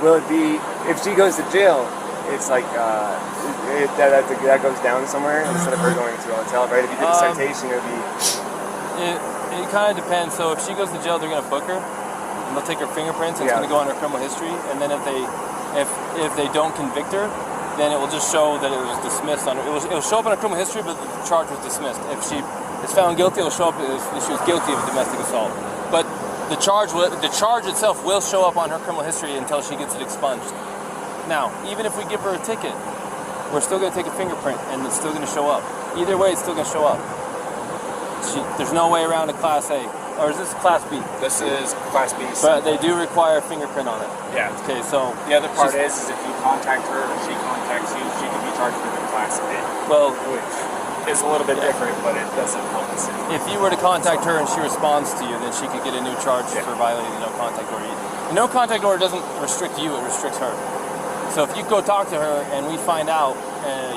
Will it be... If she goes to jail, it's like... that goes down somewhere instead of her going to a hotel, right? If you did a citation, it would be... It kind of depends. So if she goes to jail, they're going to book her, and they'll take her fingerprints, and it's going to go on her criminal history, and then if they don't convict her, then it will just show that it was dismissed. It will show up on her criminal history, but the charge was dismissed. If she is found guilty, it will show up as she was guilty of a domestic assault. But the charge itself will show up on her criminal history until she gets it expunged. Now, even if we give her a ticket, we're still going to take a fingerprint, and it's still going to show up. Either way, it's still going to show up. There's no way around a Class A. Or is this Class B? This is Class B. But they do require a fingerprint on it. Yeah. Okay, so... The other part is if you contact her or she contacts you, she can be charged with a Class A. Well... Which is a little bit different, but it doesn't help us. If you were to contact her and she responds to you, then she could get a new charge for violating the no contact order. The no contact order doesn't restrict you, it restricts her. So if you go talk to her and we find out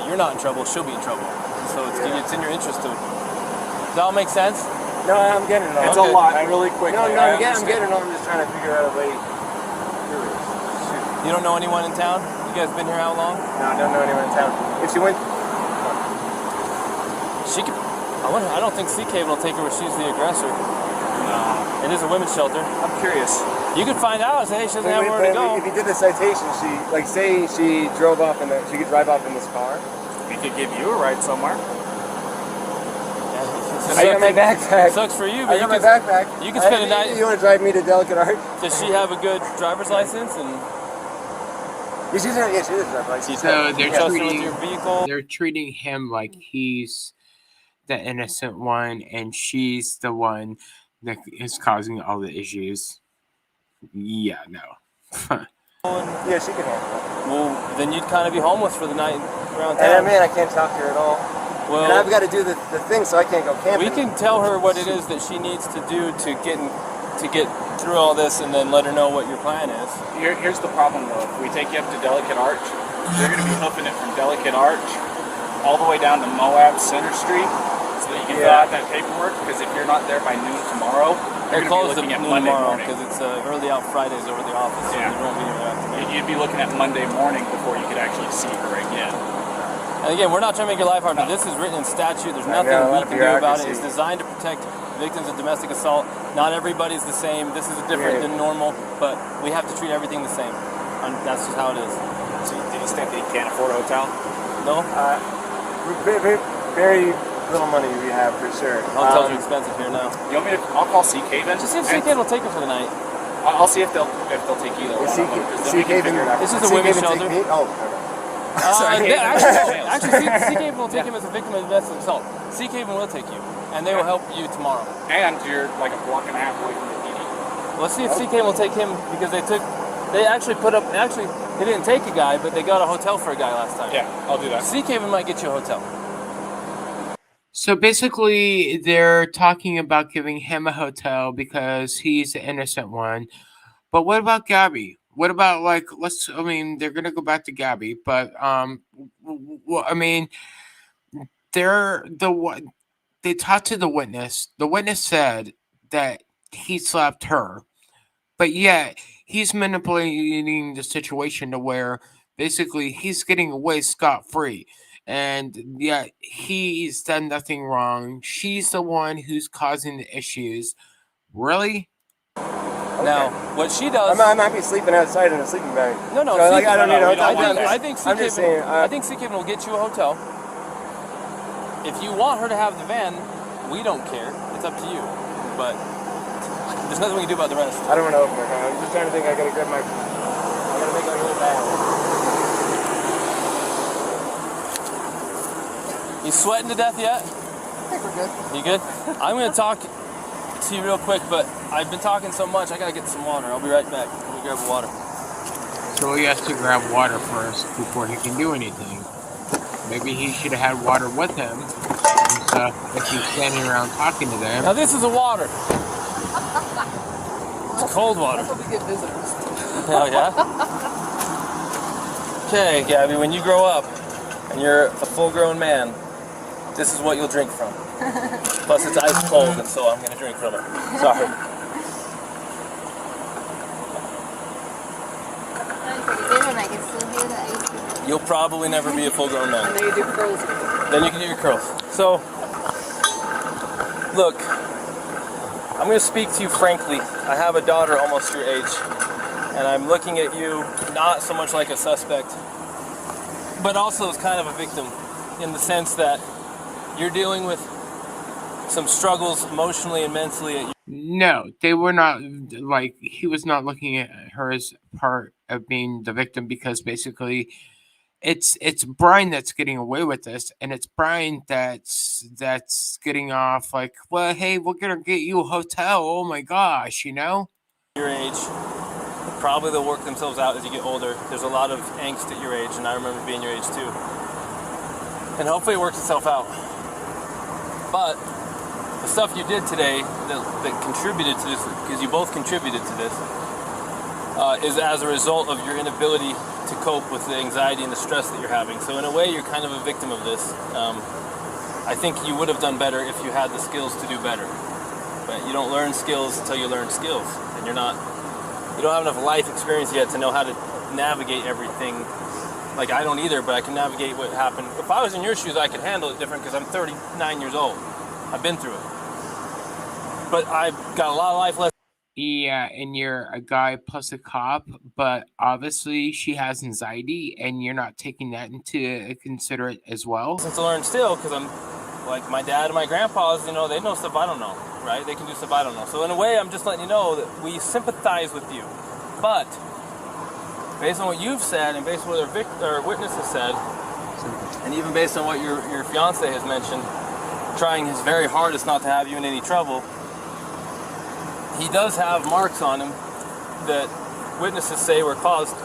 you're not in trouble, she'll be in trouble. So it's in your interest to... Does that all make sense? No, I'm getting it all. It's a lot, really quick. No, I'm getting it all. I'm just trying to figure out a way. You don't know anyone in town? You guys been here how long? No, I don't know anyone in town. If she went... She could... I don't think Sea Cave will take her where she's the aggressor. No. It is a women's shelter. I'm curious. You could find out and say, hey, she doesn't have where to go. If you did the citation, say she drove off she could drive off in this car. We could give you a ride somewhere. I got my backpack. Sucks for you, but I got my backpack. You can spend a night. You want to drive me to Delicate Art? Does she have a good driver's license? And yeah, she does have a driver's license. So vehicle. They're treating him like he's the innocent one, and she's the one that is causing all the issues. Yeah, no. Yeah, she can handle it. Well, then you'd kind of be homeless for the night around town. And I can't talk to her at all. Well, and I've got to do the thing, so I can't go camping. We can tell her what it is that she needs to do to get through all this, and then let her know what your plan is. Here's the problem, though. If we take you up to Delicate Arch, you're going to be hoofing it from Delicate Arch all the way down to Moab Center Street. It's so that you can fill out that paperwork. Because if you're not there by noon tomorrow, They're you're going to closed be looking at at noon Monday tomorrow morning. because it's early out Fridays over the office. So Yeah. you won't be there after. You'd be looking at Monday morning before you could actually see her again. And again, we're not trying to make your life hard, but this is written in statute. There's nothing a we lot of can do about it. bureaucracy. It's designed to protect victims of domestic assault. Not everybody's the same. This is different than normal, but we have to treat everything the same. And that's just how it is. So do you think they can't afford a hotel? No? Very little money we have for sure. Hotels are expensive here now. You want me to? I'll call Sea Haven. Just see if Sea Haven will take her for the night. I'll see if they'll take either one of them. 'Cause then we can figure it out. This is a women's shelter. Sorry. Actually, Sea Haven will take him as a victim of domestic assault. Sea Haven will take you, and they will help you tomorrow. And you're like a block and a half away from the PD. Let's see if Sea Haven will take him because they actually put up. Actually, they didn't take a guy, but they got a hotel for a guy last time. Yeah, I'll do that. Sea Haven might get you a hotel. So basically, they're talking about giving him a hotel because he's the innocent one. But what about Gabby? What about they're gonna go back to Gabby, but they talked to the witness. The witness said that he slapped her, but yet he's manipulating the situation to where basically he's getting away scot-free. And yet he's done nothing wrong. She's the one who's causing the issues. Really? Now, what she does... I'm happy sleeping outside in a sleeping bag. No, So, I don't need a hotel. I think Sea Haven will get you a hotel. If you want her to have the van, we don't care. It's up to you. But there's nothing we can do about the rest. I don't want to open my car. I'm just trying to think. I gotta make like a little bag. You sweating to death yet? I think we're good. You good? I'm going to talk to you real quick, but I've been talking so much, I got to get some water. I'll be right back. Let me grab water. So he has to grab water first before he can do anything. Maybe he should have had water with him and stuff if he's standing around talking to them. Now this is a water. It's cold water. That's what we get visitors. Oh, yeah? Okay, Gabby, when you grow up and you're a full-grown man, this is what you'll drink from. Plus it's ice cold, and so I'm going to drink from it. Sorry. You'll probably never be a full-grown man. And then you do curls with it. Then you can do your curls. So, look, I'm going to speak to you frankly. I have a daughter almost your age, and I'm looking at you not so much like a suspect, but also as kind of a victim in the sense that you're dealing with some struggles emotionally and mentally at you. No, they were not, he was not looking at her as part of being the victim because basically it's Brian that's getting away with this, and it's Brian that's getting off like, well, hey, we're gonna get you a hotel. Oh my gosh, Your age, probably they'll work themselves out as you get older. There's a lot of angst at your age, and I remember being your age too. And hopefully it works itself out. But the stuff you did today that contributed to this, because you both contributed to this, is as a result of your inability to cope with the anxiety and the stress that you're having. So in a way, you're kind of a victim of this. I think you would have done better if you had the skills to do better. But you don't learn skills until you learn skills. And you don't have enough life experience yet to know how to navigate everything. Like, I don't either, but I can navigate what happened. If I was in your shoes, I could handle it different because I'm 39 years old. I've been through it. But I've got a lot of life left. Yeah, and you're a guy plus a cop, but obviously she has anxiety, and you're not taking that into considerate as well. Since I learn still, because I'm like my dad and my grandpas, they know stuff I don't know, right? They can do stuff I don't know. So in a way, I'm just letting you know that we sympathize with you. But based on what you've said, and based on what our witness has said, and even based on what your fiance has mentioned, trying his very hardest not to have you in any trouble, he does have marks on him that witnesses say were caused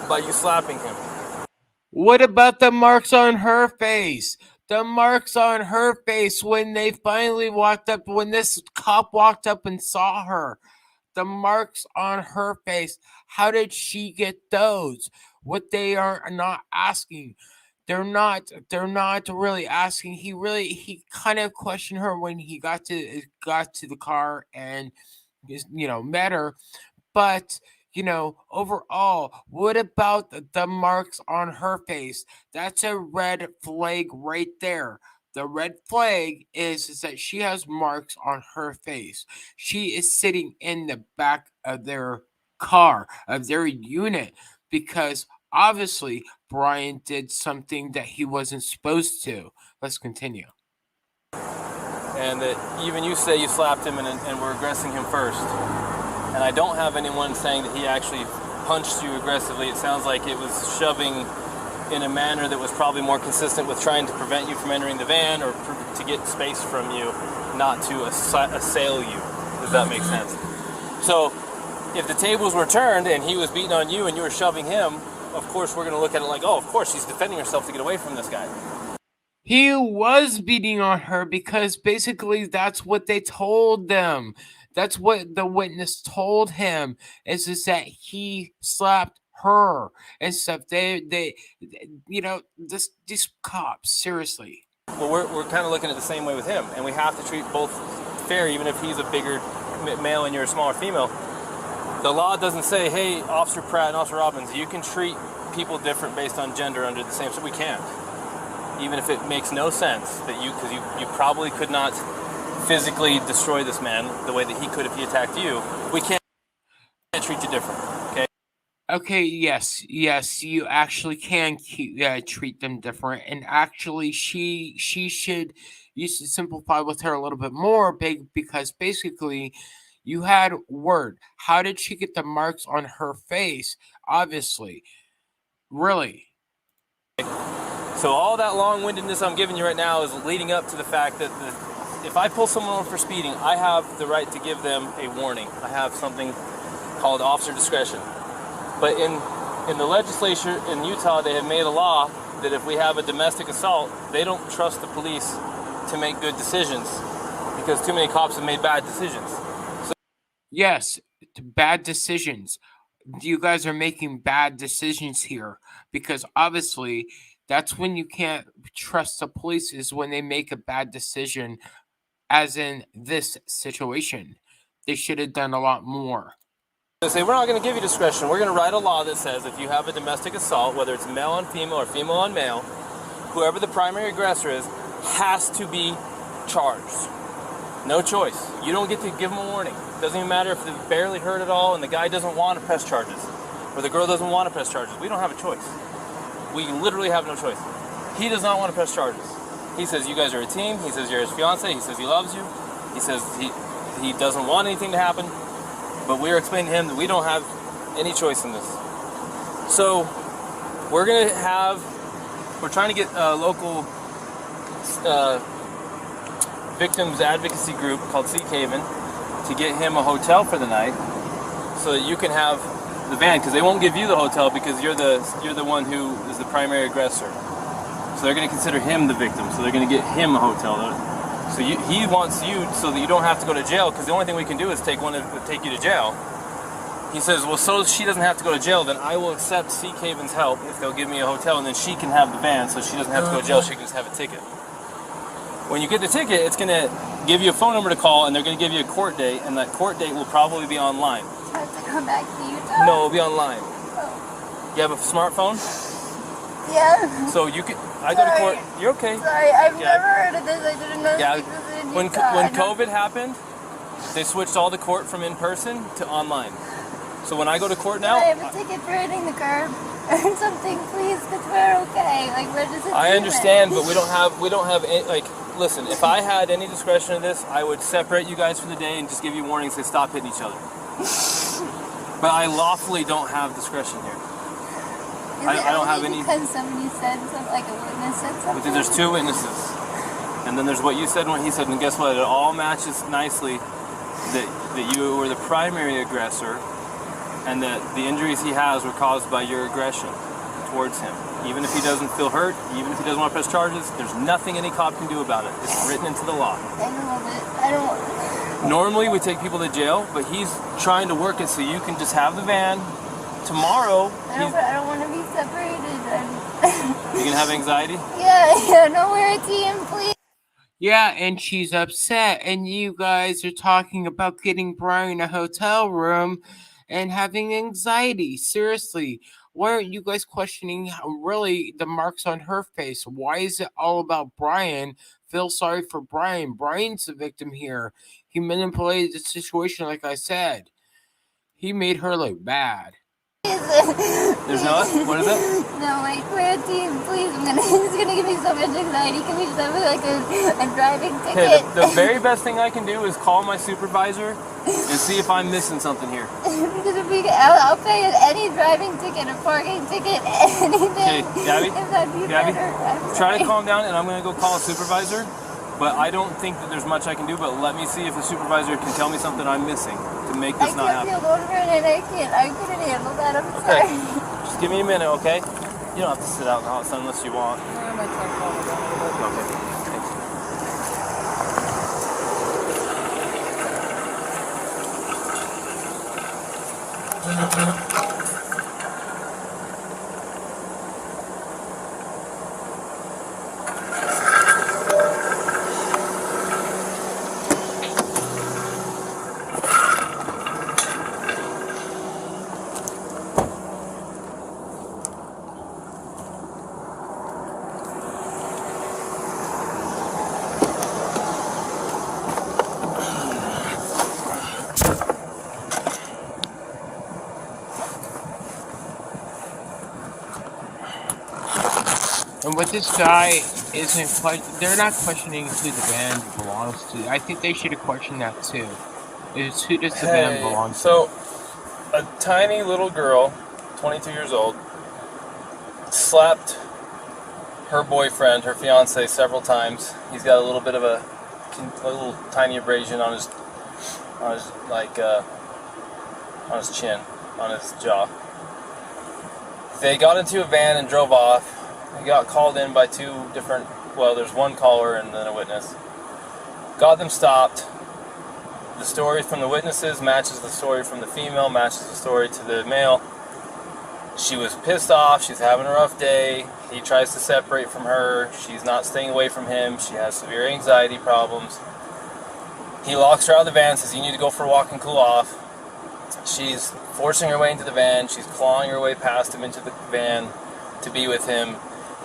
by you slapping him. What about the marks on her face? The marks on her face when they finally walked up, when this cop walked up and saw her. The marks on her face. How did she get those? What they are not asking. they're not really asking. He kind of questioned her when he got to the car and met her. But overall, what about the marks on her face? That's a red flag right there. The red flag is that she has marks on her face. She is sitting in the back of their car, of their unit, because obviously Brian did something that he wasn't supposed to. Let's continue. And that even you say you slapped him and were aggressing him first. And I don't have anyone saying that he actually punched you aggressively. It sounds like it was shoving in a manner that was probably more consistent with trying to prevent you from entering the van or to get space from you, not to assail you, if that makes sense. So if the tables were turned and he was beating on you and you were shoving him, of course we're going to look at it like, oh, of course she's defending herself to get away from this guy. He was beating on her because basically that's what they told them. That's what the witness told him, is that he slapped her and stuff. These cops, seriously. Well, we're kind of looking at the same way with him, and we have to treat both fair, even if he's a bigger male and you're a smaller female. The law doesn't say, hey, Officer Pratt and Officer Robbins, you can treat people different based on gender under the same, so we can't. Even if it makes no sense that because you probably could not physically destroy this man the way that he could if he attacked you, we can't treat you different, okay? Okay, yes, you actually can treat them different, and actually you should simplify with her a little bit more, because basically you had word. How did she get the marks on her face? Obviously, really. So all that long-windedness I'm giving you right now is leading up to the fact that if I pull someone over for speeding, I have the right to give them a warning. I have something called officer discretion. But in the legislature in Utah, they have made a law that if we have a domestic assault, they don't trust the police to make good decisions because too many cops have made bad decisions. So yes, bad decisions. You guys are making bad decisions here, because obviously that's when you can't trust the police, is when they make a bad decision, as in this situation. They should have done a lot more. They say, we're not going to give you discretion. We're going to write a law that says if you have a domestic assault, whether it's male on female or female on male, whoever the primary aggressor is has to be charged. No choice. You don't get to give them a warning. It doesn't even matter if they're barely hurt at all and the guy doesn't want to press charges, or the girl doesn't want to press charges. We don't have a choice. We literally have no choice. He does not want to press charges. He says you guys are a team. He says you're his fiance. He says he loves you. He says he doesn't want anything to happen. But we're explaining to him that we don't have any choice in this. So we're trying to get a local victims advocacy group called Sea Haven to get him a hotel for the night, so that you can have the van, because they won't give you the hotel because you're the one who is the primary aggressor. So they're going to consider him the victim. So they're going to get him a hotel. So he wants you so that you don't have to go to jail, because the only thing we can do is take you to jail. He says, well, so she doesn't have to go to jail, then I will accept Sea Haven's help if they'll give me a hotel, and then she can have the van, so she doesn't have to go to jail. She can just have a ticket. When you get the ticket, it's going to give you a phone number to call, and they're going to give you a court date, and that court date will probably be online. I have to come back to Utah? No, it'll be online. Oh. You have a smartphone? Yeah. So you can. I go to court. You're okay. Sorry, I've never heard of this. I didn't know Yeah. this was in When Utah. COVID happened, they switched all the court from in person to online. So when I go to court now, I have a ticket for hitting the curb or something, please, because we're okay. Like, where does it? I understand, but we don't have any, like. Listen, if I had any discretion in this, I would separate you guys for the day and just give you warnings to stop hitting each other. But I lawfully don't have discretion here. I don't have any. Because somebody said something, like a witness said something. Because there's two witnesses, and then there's what you said and what he said, and guess what? It all matches nicely that you were the primary aggressor, and that the injuries he has were caused by your aggression towards him. Even if he doesn't feel hurt, even if he doesn't want to press charges, there's nothing any cop can do about it. It's written into the law. I don't. Normally we take people to jail, but he's trying to work it so you can just have the van. Tomorrow, I don't want to be separated. You gonna have anxiety? Yeah, no, we're a team, please. Yeah, and she's upset, and you guys are talking about getting Brian a hotel room and having anxiety. Seriously, why aren't you guys questioning really the marks on her face? Why is it all about Brian? Feel sorry for Brian. Brian's the victim here. He manipulated the situation, like I said. He made her look bad. There's no what? What is it? No, like, we're a team, please. It's gonna give me so much anxiety. Can we just have like a driving Okay, ticket? the very best thing I can do is call my supervisor and see if I'm missing something here. Because if I'll pay any driving ticket, a parking ticket, anything. Okay, Gabby, If that'd be Gabby, better. I'm try to sorry. calm down, and I'm gonna go call a supervisor. But I don't think that there's much I can do. But let me see if the supervisor can tell me something I'm missing to make this not I can't happen. feel over and I couldn't handle that. I'm sorry. Just give me a minute, okay? You don't have to sit out in the hot sun unless you want. Okay. Thanks. And what this guy isn't they're not questioning who the band belongs to. I think they should have questioned that too. Is who does the band belong to? So, a tiny little girl, 22 years old, slapped her boyfriend, her fiance, several times. He's got a little bit of a little tiny abrasion on his chin, on his jaw. They got into a van and drove off. He got called in by there's one caller and then a witness. Got them stopped. The story from the witnesses matches the story from the female, matches the story to the male. She was pissed off. She's having a rough day. He tries to separate from her. She's not staying away from him. She has severe anxiety problems. He locks her out of the van, says, "You need to go for a walk and cool off." She's forcing her way into the van. She's clawing her way past him into the van to be with him.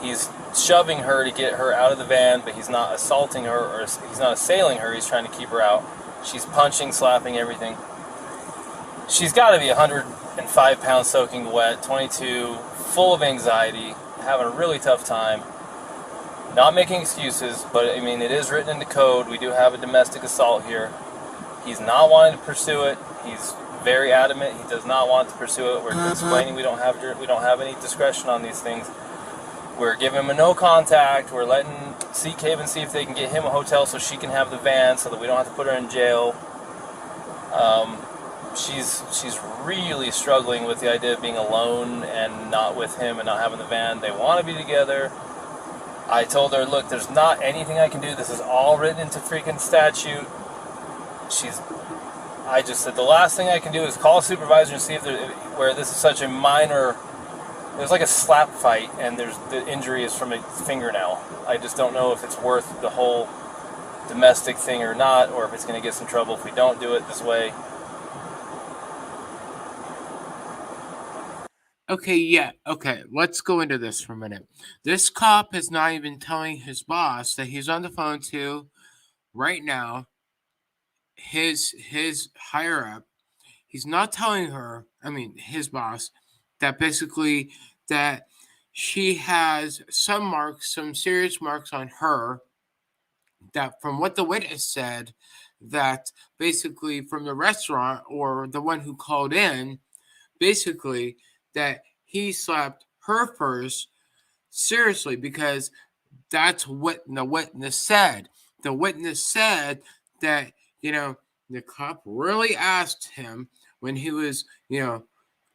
He's shoving her to get her out of the van, but he's not assaulting her or he's not assailing her. He's trying to keep her out. She's punching, slapping, everything. She's got to be 105 pounds soaking wet, 22, full of anxiety, having a really tough time. Not making excuses, but I mean, it is written into code. We do have a domestic assault here. He's not wanting to pursue it. He's very adamant. He does not want to pursue it. We're explaining we don't have any discretion on these things. We're giving him a no contact. We're letting Haven see if they can get him a hotel so she can have the van so that we don't have to put her in jail. She's really struggling with the idea of being alone and not with him and not having the van. They want to be together. I told her, look, there's not anything I can do. This is all written into freaking statute. I just said the last thing I can do is call a supervisor and see if where this is such a minor. There's like a slap fight, and the injury is from a fingernail. I just don't know if it's worth the whole domestic thing or not, or if it's going to get us in trouble if we don't do it this way. Okay, yeah, okay, let's go into this for a minute. This cop is not even telling his boss that he's on the phone to right now, his higher up. He's not telling her, his boss, that basically that she has some serious marks on her, that from what the witness said, that basically from the restaurant or the one who called in, basically that he slapped her first, seriously, because that's what the witness said. The witness said that, the cop really asked him when he was,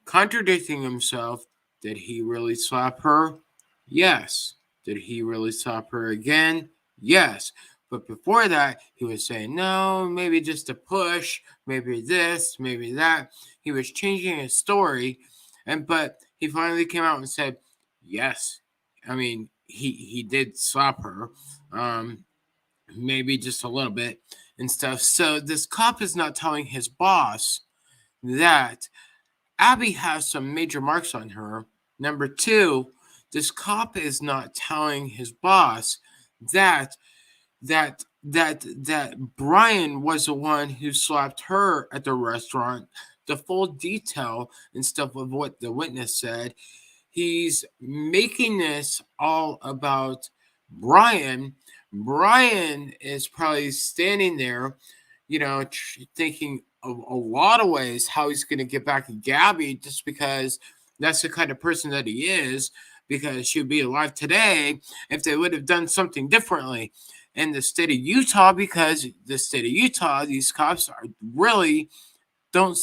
contradicting himself, did he really slap her? Yes. Did he really slap her again? Yes. But before that, he was saying, no, maybe just a push, maybe this, maybe that. He was changing his story, but he finally came out and said, yes. I mean, he did slap her, maybe just a little bit and stuff. So this cop is not telling his boss that Abby has some major marks on her. Number two, this cop is not telling his boss that Brian was the one who slapped her at the restaurant. The full detail and stuff of what the witness said. He's making this all about Brian. Brian is probably standing there, thinking of a lot of ways how he's going to get back at Gabby, just because that's the kind of person that he is, because she'd be alive today if they would have done something differently in the state of Utah, because the state of Utah, these cops really don't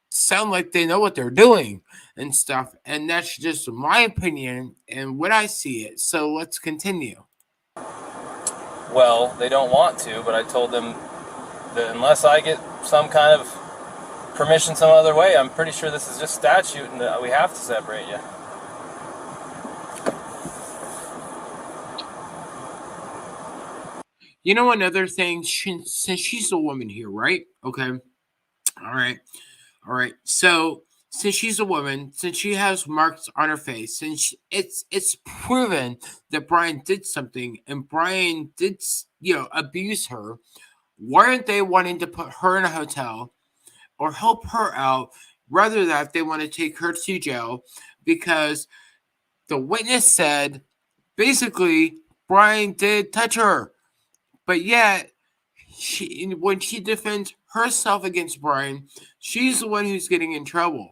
sound like they know what they're doing and stuff. And that's just my opinion and what I see it. So let's continue. Well, they don't want to, but I told them that unless I get some kind of permission some other way, I'm pretty sure this is just statute and that we have to separate you. You know, another thing, since she's a woman here, right? Okay. All right. So since she's a woman, since she has marks on her face, since it's proven that Brian did something and Brian did, abuse her, why aren't they wanting to put her in a hotel or help her out rather than they want to take her to jail? Because the witness said basically Brian did touch her, but yet when she defends herself against Brian, she's the one who's getting in trouble.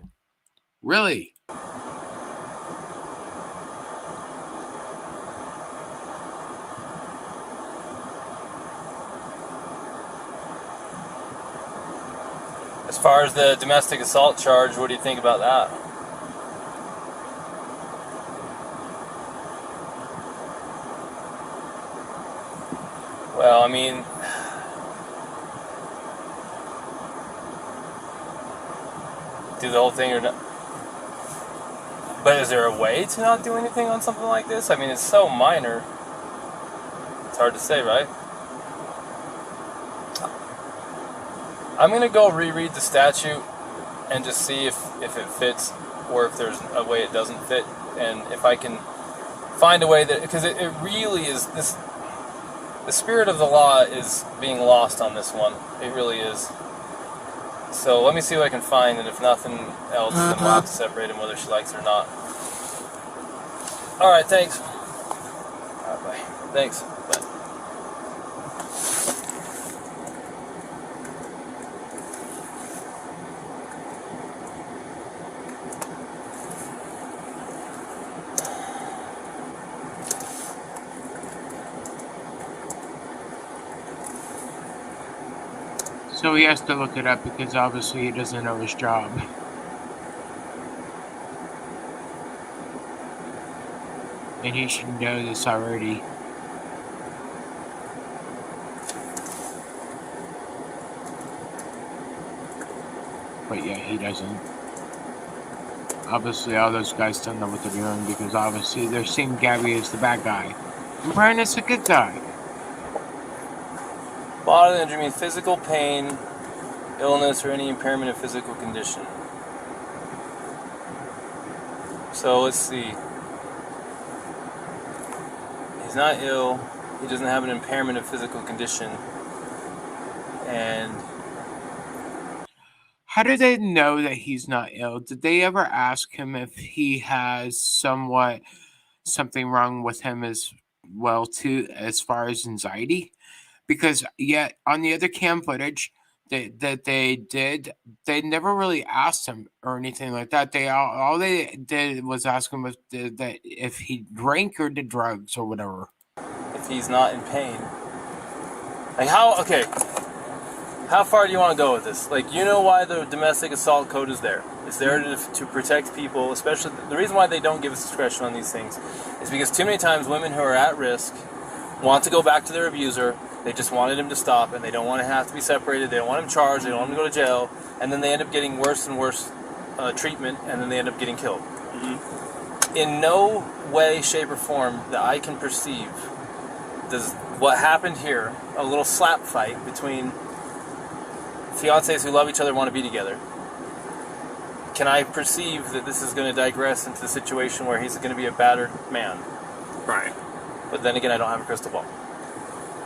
Really? As far as the domestic assault charge, what do you think about that? Well, I mean, do the whole thing or not? But is there a way to not do anything on something like this? I mean, it's so minor. It's hard to say, right? I'm going to go reread the statute and just see if it fits or if there's a way it doesn't fit. And if I can find a way that, because it really is, the spirit of the law is being lost on this one. It really is. So let me see what I can find, and if nothing else, then we'll have to separate him whether she likes it or not. Alright, thanks. Alright, bye. Thanks. Bye. So he has to look it up because obviously he doesn't know his job. And he should know this already. But yeah, he doesn't. Obviously all those guys don't know what they're doing because obviously they're seeing Gabby as the bad guy. And Brian is the good guy. Bodily injury means physical pain, illness, or any impairment of physical condition. So let's see. He's not ill. He doesn't have an impairment of physical condition. And how do they know that he's not ill? Did they ever ask him if he has something wrong with him as well too, as far as anxiety? Because yet on the other cam footage that they did, they never really asked him or anything like that. They all they did was ask him that if he drank or did drugs or whatever. if he's not in pain, like how far do you want to go with this? Like, you know why the domestic assault code is there? It's there to protect people, especially the reason why they don't give us discretion on these things is because too many times women who are at risk want to go back to their abuser. They just wanted him to stop, and they don't want to have to be separated. They don't want him charged. They don't want him to go to jail, and then they end up getting worse and worse treatment, and then they end up getting killed. in no way, shape, or form that I can perceive does what happened here, a little slap fight between fiancés who love each other and want to be together, can I perceive that this is going to digress into the situation where he's going to be a battered man? Right. But then again, I don't have a crystal ball.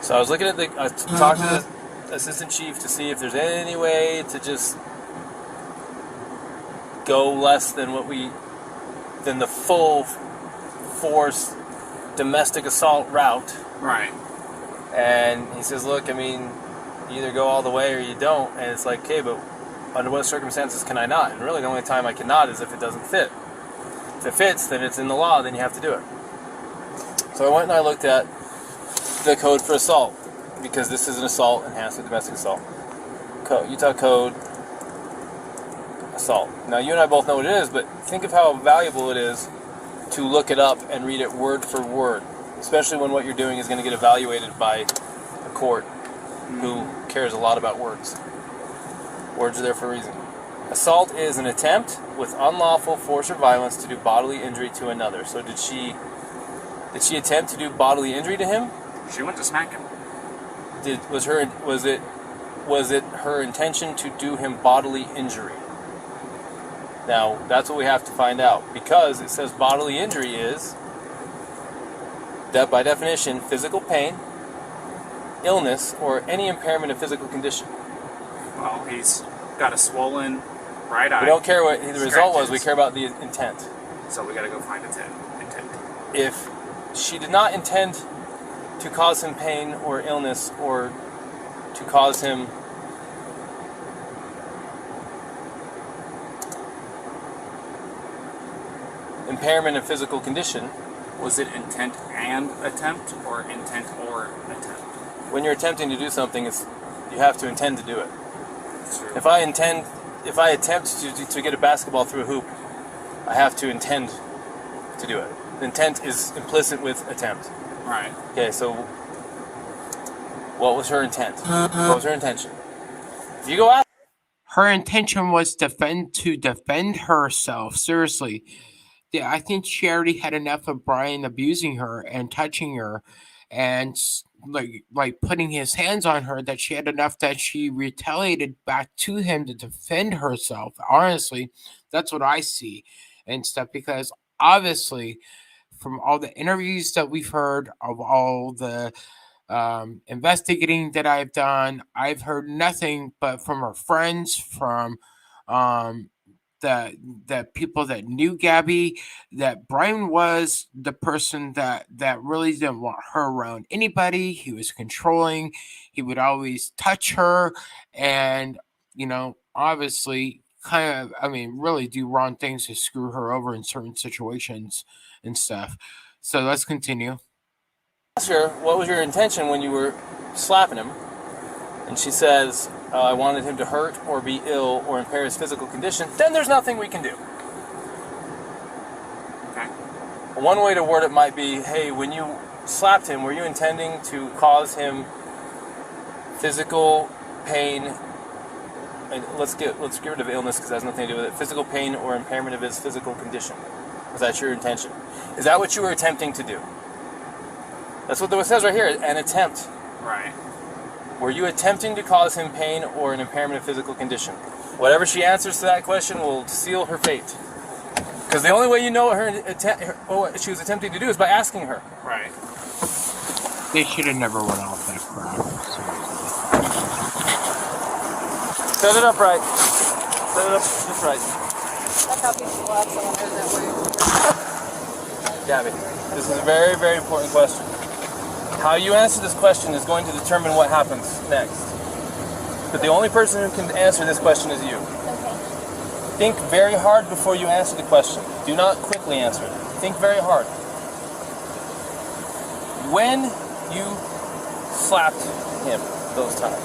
So I was looking at I talked to the assistant chief to see if there's any way to just go less than than the full force domestic assault route. Right. And he says, look, I mean, you either go all the way or you don't. And it's like, okay, but under what circumstances can I not? And really the only time I cannot is if it doesn't fit. If it fits, then it's in the law, then you have to do it. So I went and I looked at the code for assault, because this is an assault enhanced with domestic assault. Utah Code assault. Now you and I both know what it is, but think of how valuable it is to look it up and read it word for word, especially when what you're doing is going to get evaluated by a court who cares a lot about words. Words are there for a reason. Assault is an attempt with unlawful force or violence to do bodily injury to another. So did she attempt to do bodily injury to him? She went to smack him. Was it her intention to do him bodily injury? Now, that's what we have to find out, because it says bodily injury is, that by definition, physical pain, illness, or any impairment of physical condition. Well, he's got a swollen right eye. We don't care what the result was, we Scratches. care about the intent. So we gotta go find intent. If she did not intend to cause him pain or illness, or to cause him impairment of physical condition. Was it intent and attempt, or intent or attempt? When you're attempting to do something, you have to intend to do it. True. If I attempt to get a basketball through a hoop, I have to intend to do it. Intent is implicit with attempt. Right. Okay, so what was her intent? What was her intention? If you go out, Her intention was to defend herself. Seriously. Yeah, I think she already had enough of Brian abusing her and touching her and like putting his hands on her, that she had enough that she retaliated back to him to defend herself. Honestly, that's what I see and stuff, because obviously from all the interviews that we've heard, of all the investigating that I've done, I've heard nothing but from her friends, from the people that knew Gabby, that Brian was the person that really didn't want her around anybody. He was controlling. He would always touch her, and obviously really do wrong things to screw her over in certain situations and stuff. So let's continue. asked her, what was your intention when you were slapping him? And she says, I wanted him to hurt or be ill or impair his physical condition. Then there's nothing we can do. Okay. One way to word it might be, hey, when you slapped him, were you intending to cause him physical pain? And let's get rid of illness, because it has nothing to do with it. Physical pain or impairment of his physical condition. Was that your intention? Is that what you were attempting to do? That's what it says right here, an attempt. Right. Were you attempting to cause him pain or an impairment of physical condition? Whatever she answers to that question will seal her fate. Because the only way you know what she was attempting to do is by asking her. Right. They should have never went off that crap. Set it up right. Set it up just right. That's how people laugh someone does that way. Gabby, this is a very, very important question. How you answer this question is going to determine what happens next. But the only person who can answer this question is you. Think very hard before you answer the question. Do not quickly answer it. Think very hard. When you slapped him those times,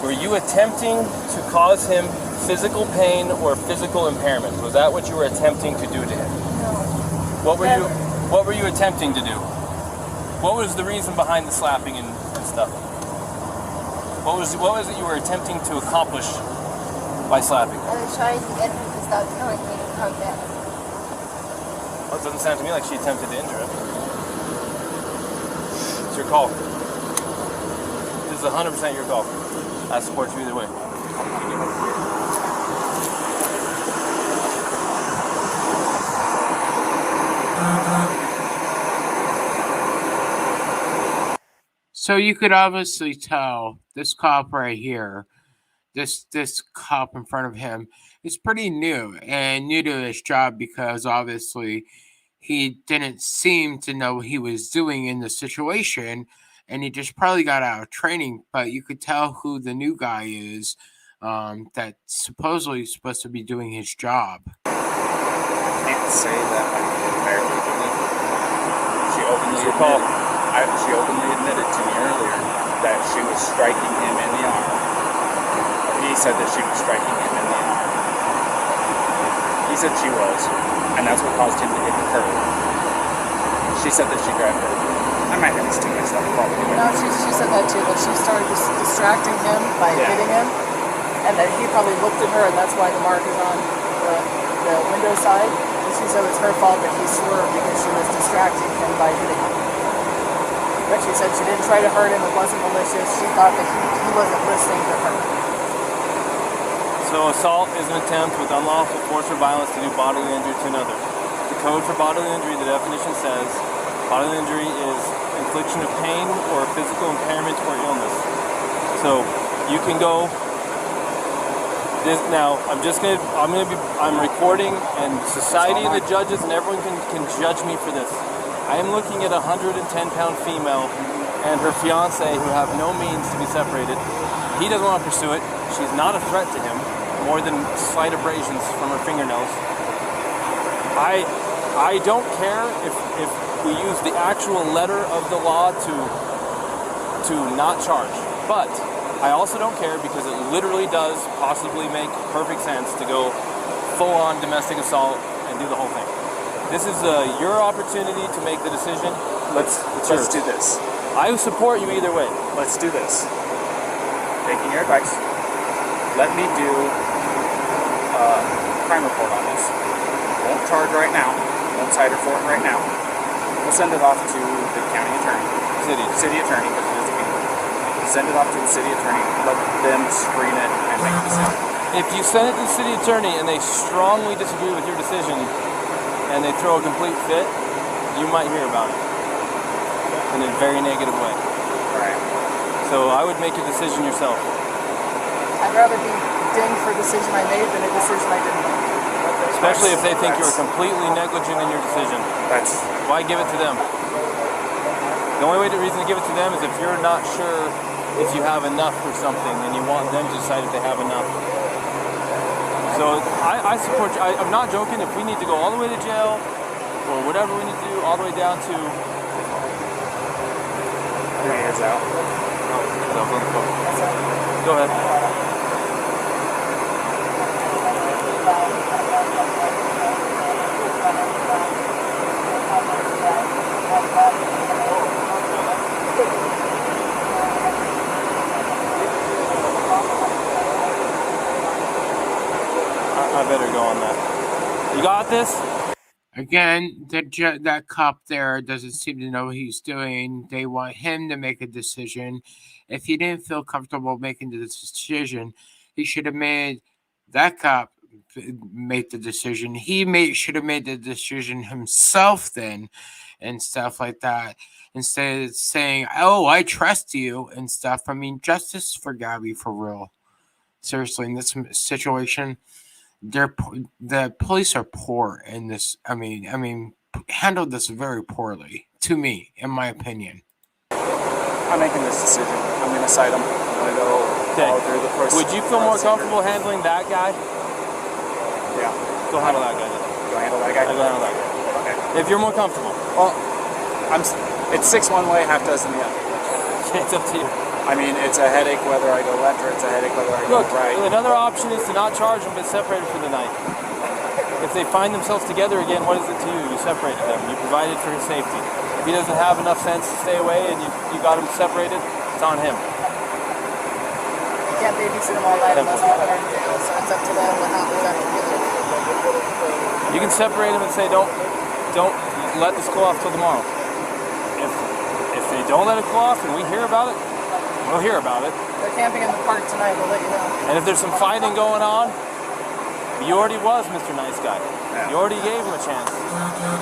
were you attempting to cause him physical pain or physical impairment? Was that what you were attempting to do to him? No. What were you attempting to do? What was the reason behind the slapping and stuff? What was it you were attempting to accomplish by slapping? I was trying to get him to stop telling me to calm down. Well, it doesn't sound to me like she attempted to injure him. It's your call. This is 100% your call. I support you either way. So you could obviously tell this cop right here, this cop in front of him, is pretty new to his job, because obviously he didn't seem to know what he was doing in the situation, and he just probably got out of training. But you could tell who the new guy is, that supposedly is supposed to be doing his job. I can't say that I barely believe it. She openly admitted to me earlier that she was striking him in the arm. He said that she was striking him in the arm. He said she was, and that's what caused him to hit the curb. She said that she grabbed her. I might have these two mixed up, probably. No, she said that too, that she started distracting him by hitting him, and that he probably looked at her, and that's why the mark is on the window side. And she said it's her fault that he swerved because she was distracting him by hitting him. But she said she didn't try to hurt him, it wasn't malicious, she thought that he wasn't listening to her. So assault is an attempt with unlawful force or violence to do bodily injury to another. The code for bodily injury, the definition says, bodily injury is infliction of pain or physical impairment or illness. So you can go this now. I'm recording, and society and the judges and everyone can judge me for this. I am looking at a 110-pound female and her fiance who have no means to be separated. He doesn't want to pursue it. She's not a threat to him, more than slight abrasions from her fingernails. I don't care if we use the actual letter of the law to not charge, but I also don't care because it literally does possibly make perfect sense to go full-on domestic assault and do the whole thing. This is your opportunity to make the decision. Let's do this. I support you either way. Let's do this. Taking your advice, let me do a crime report on this. Won't charge right now. Won't cite her for it right now. We'll send it off to the county attorney. City attorney, because it is a female. Send it off to the city attorney. Let them screen it and make a decision. If you send it to the city attorney and they strongly disagree with your decision and they throw a complete fit, you might hear about it in a very negative way. Right. So I would make a decision yourself. I'd rather be dinged for a decision I made than a decision I didn't make. Especially if they think you're completely negligent in your decision. Why give it to them? The only reason to give it to them is if you're not sure if you have enough for something and you want them to decide if they have enough. So I support you. I'm not joking. If we need to go all the way to jail or whatever we need to do, all the way down to... Your hands out. Go ahead. I better go on that. You got this? Again, that cop there doesn't seem to know what he's doing. They want him to make a decision. If he didn't feel comfortable making the decision, he should have made that cop make the decision. He should have made the decision himself then, and stuff like that, instead of saying, "Oh, I trust you," and stuff. I mean, justice for Gabby, for real. Seriously, in this situation, the police are poor in this. I mean, handled this very poorly, to me, in my opinion. I'm making this decision. I'm going to cite him. I'm going to go follow through the process. Would you feel more comfortable handling that guy? Yeah. Go handle that guy then. Go handle that guy? Go handle that guy. Okay. If you're more comfortable. Well, it's 6 one way, half dozen the other. It's up to you. I mean, it's a headache whether I go left or it's a headache whether I go right. Another option is to not charge them but separate them for the night. If they find themselves together again, what is it to you? You separated them. You provided for his safety. If he doesn't have enough sense to stay away and you got him separated, it's on him. You can't babysit them all night unless they're in jail, so it's up to them what happens after dinner. You can separate them and say, don't don't let this cool off till tomorrow. If they don't let it cool off and we hear about it, we'll hear about it. They're camping in the park tonight, we'll let you know. And if there's some fighting going on, you already was Mr. Nice Guy. You already gave him a chance.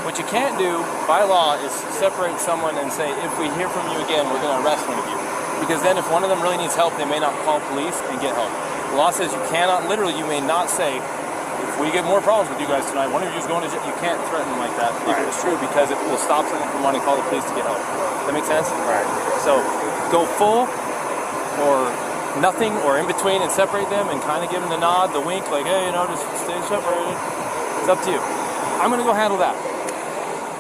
What you can't do by law is separate someone and say, if we hear from you again, we're going to arrest one of you. Because then if one of them really needs help, they may not call police and get help. The law says you cannot, literally, you may not say, if we get more problems with you guys tonight, one of you is going to jail. You can't threaten them like that if it's true, because it will stop someone from wanting to call the police to get help. Does that make sense? Right. So go full or nothing or in between and separate them and kind of give them the nod, the wink, like, hey, just stay separated. It's up to you. I'm going to go handle that.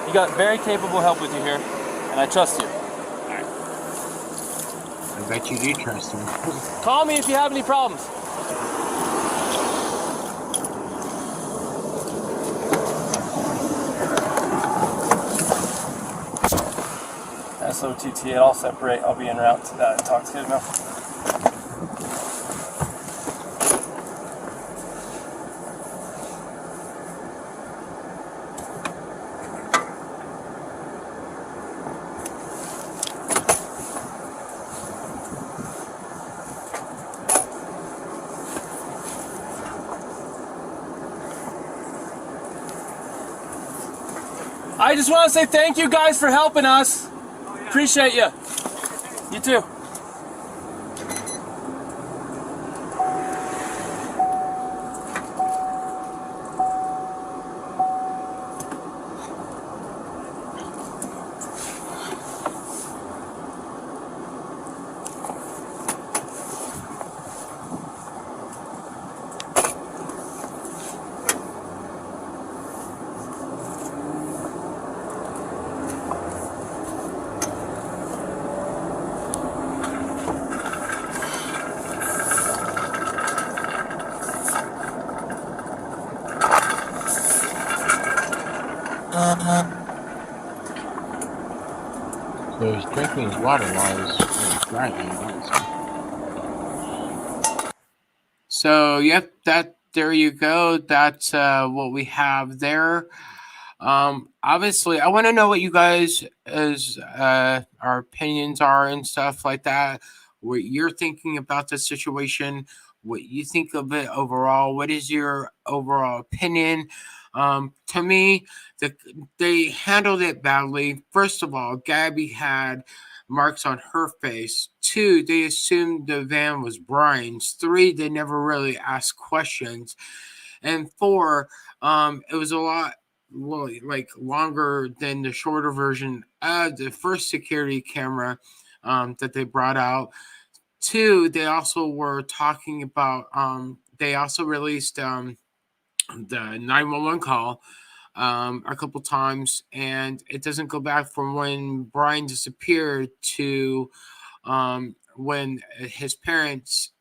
You got very capable help with you here, and I trust you. I bet you do trust him. Call me if you have any problems. SOTT, I'll separate. I'll be en route to that intoxicated now. I just want to say thank you guys for helping us. Appreciate you. You too. So he's drinking his water while he's driving. So, yep, there you go. That's what we have there. Obviously, I want to know what you guys our opinions are and stuff like that. What you're thinking about the situation, what you think of it overall. What is your overall opinion? To me, they handled it badly. First of all, Gabby had marks on her face. 2, they assumed the van was Brian's. 3, they never really asked questions. And 4, it was a lot longer than the shorter version of the first security camera that they brought out. 2, they also were talking about they also released the 911 call a couple times, and it doesn't go back from when Brian disappeared to when his parents,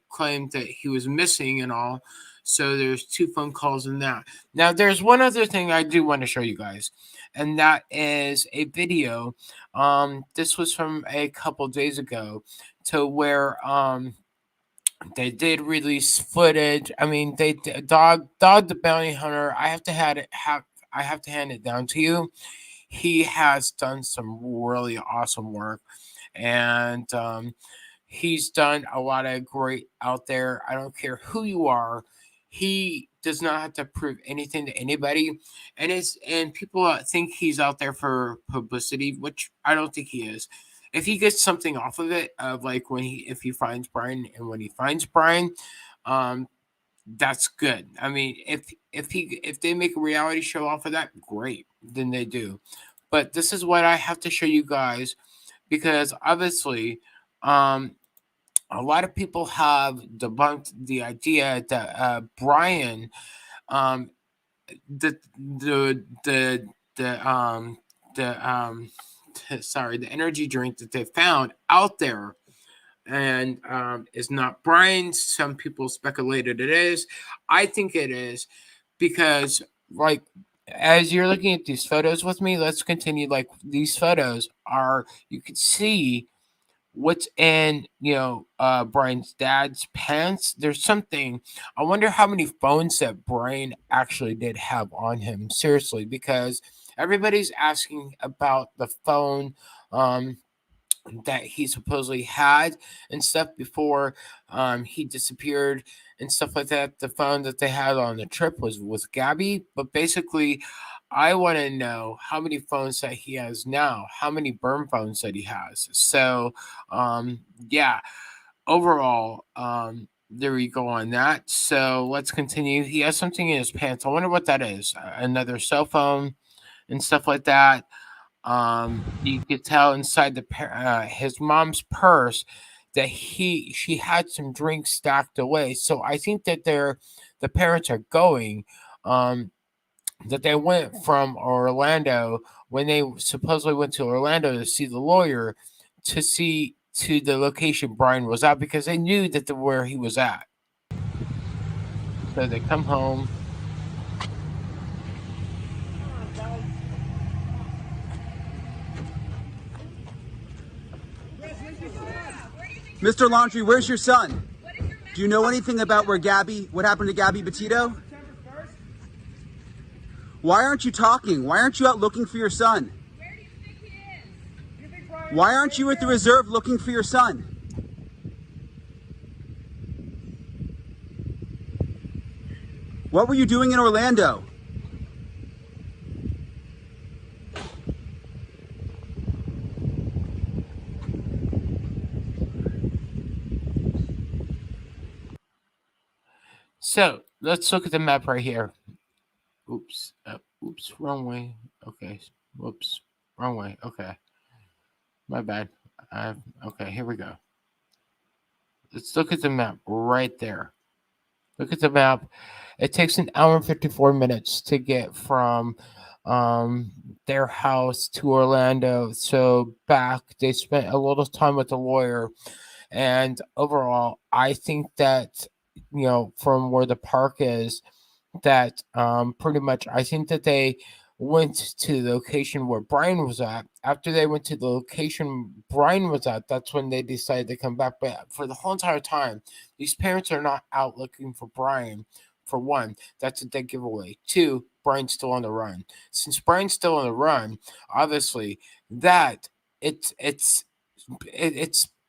claimed that he was missing and all. So there's 2 phone calls in that. Now, there's one other thing I do want to show you guys, and that is a video. This was from a couple days ago, to where they did release footage. I mean, they Dog the Bounty Hunter. I have to hand it down to you. He has done some really awesome work, and he's done a lot of great out there. I don't care who you are. He does not have to prove anything to anybody, and people think he's out there for publicity, which I don't think he is. If he gets something off of it, of like if he finds Brian, and when he finds Brian, that's good. I mean, if they make a reality show off of that, great, then they do. But this is what I have to show you guys, because obviously, a lot of people have debunked the idea that Brian, the energy drink that they found out there, and is not Brian's. Some people speculated it is. I think it is, because as you're looking at these photos with me, let's continue. Like, these photos are, you could see what's in Brian's dad's pants. There's something. I wonder how many phones that Brian actually did have on him. Seriously, because everybody's asking about the phone that he supposedly had and stuff before he disappeared and stuff like that. The phone that they had on the trip was with Gabby, but basically I want to know how many phones that he has now, how many burn phones that he has. So yeah, overall, there we go on that. So let's continue. He has something in his pants. I wonder what that is. Another cell phone and stuff like that. You could tell inside his mom's purse that she had some drinks stacked away. So I think that the parents are going. That they went from Orlando when they supposedly went to Orlando to see the lawyer to see to the location Brian was at because they knew that where he was at. So they come home. Mr. Laundrie, where's your son? Do you know anything about what happened to Gabby Petito? Why aren't you talking? Why aren't you out looking for your son? Where do you think he is? Why aren't you at the reserve looking for your son? What were you doing in Orlando? So let's look at the map right here. Oops. Oops. Wrong way. Okay. Whoops. Wrong way. Okay. My bad. Okay. Here we go. Let's look at the map right there. Look at the map. It takes an hour and 54 minutes to get from their house to Orlando. So back, they spent a little time with the lawyer. And overall, I think that, from where the park is, that pretty much I think that they went to the location where Brian was at. After they went to the location Brian was at, that's when they decided to come back. But for the whole entire time, these parents are not out looking for Brian. For one, that's a dead giveaway. Two, Brian's still on the run. Since Brian's still on the run, obviously that it's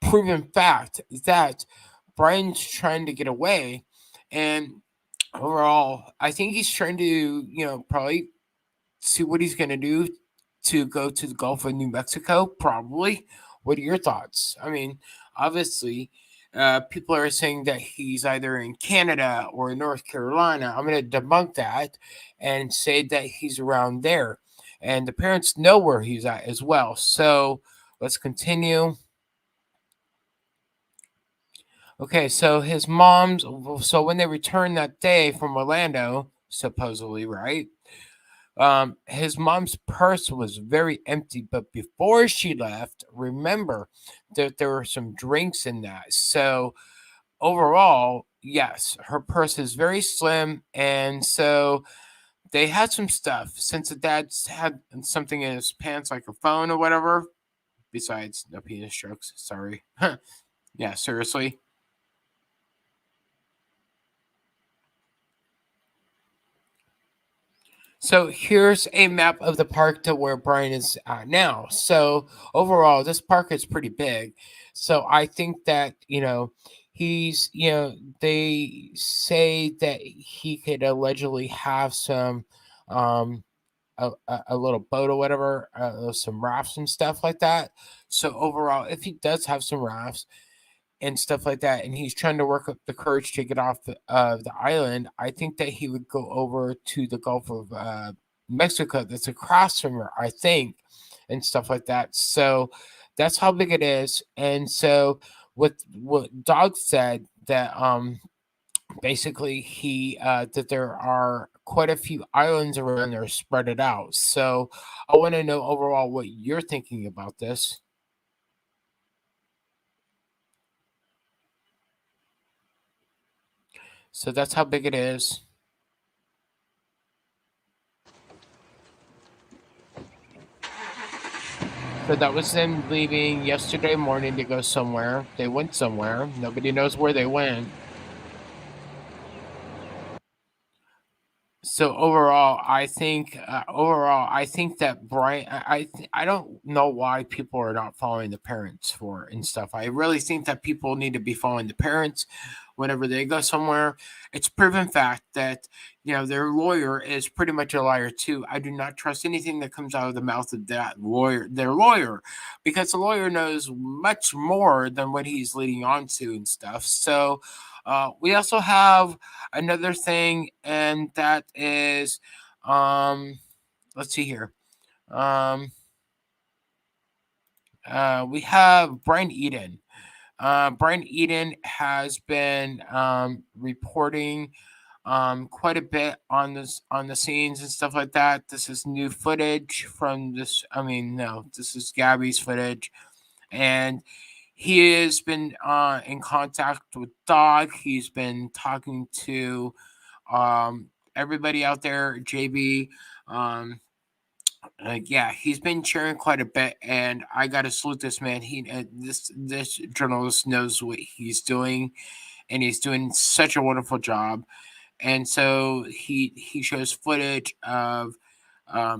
proven fact that Brian's trying to get away, and overall, I think he's trying to, probably see what he's going to do to go to the Gulf of New Mexico, probably. What are your thoughts? I mean, obviously, people are saying that he's either in Canada or North Carolina. I'm going to debunk that and say that he's around there. And the parents know where he's at as well. So let's continue. Okay, so his mom's. So when they returned that day from Orlando, supposedly, right? His mom's purse was very empty, but before she left, remember that there were some drinks in that. So overall, yes, her purse is very slim, and so they had some stuff. Since the dad's had something in his pants, like a phone or whatever, besides no penis strokes. Sorry. Yeah, seriously. So here's a map of the park to where Brian is at now. So overall, this park is pretty big. So I think that, he's, they say that he could allegedly have some, a little boat or whatever, some rafts and stuff like that. So overall, if he does have some rafts, and stuff like that, and he's trying to work up the courage to get off the island, I think that he would go over to the Gulf of Mexico that's across from her, I think, and stuff like that. So that's how big it is. And so what Dog said that basically he that there are quite a few islands around there spread it out. So I want to know overall what you're thinking about this. So that's how big it is. So that was them leaving yesterday morning to go somewhere. They went somewhere. Nobody knows where they went. So overall, I think that Brian. I don't know why people are not following the parents for and stuff. I really think that people need to be following the parents whenever they go somewhere. It's proven fact that their lawyer is pretty much a liar too. I do not trust anything that comes out of the mouth of their lawyer, because the lawyer knows much more than what he's leading on to and stuff. So we also have another thing, and that is, let's see here. We have Brian Eden. Brian Eden has been reporting quite a bit on the scenes and stuff like that. This is new footage from this. I mean, no, this is Gabby's footage, and he has been in contact with Dog. He's been talking to everybody out there, JB. Yeah, he's been sharing quite a bit, and I gotta salute this man. This journalist knows what he's doing, and he's doing such a wonderful job. And so he shows footage of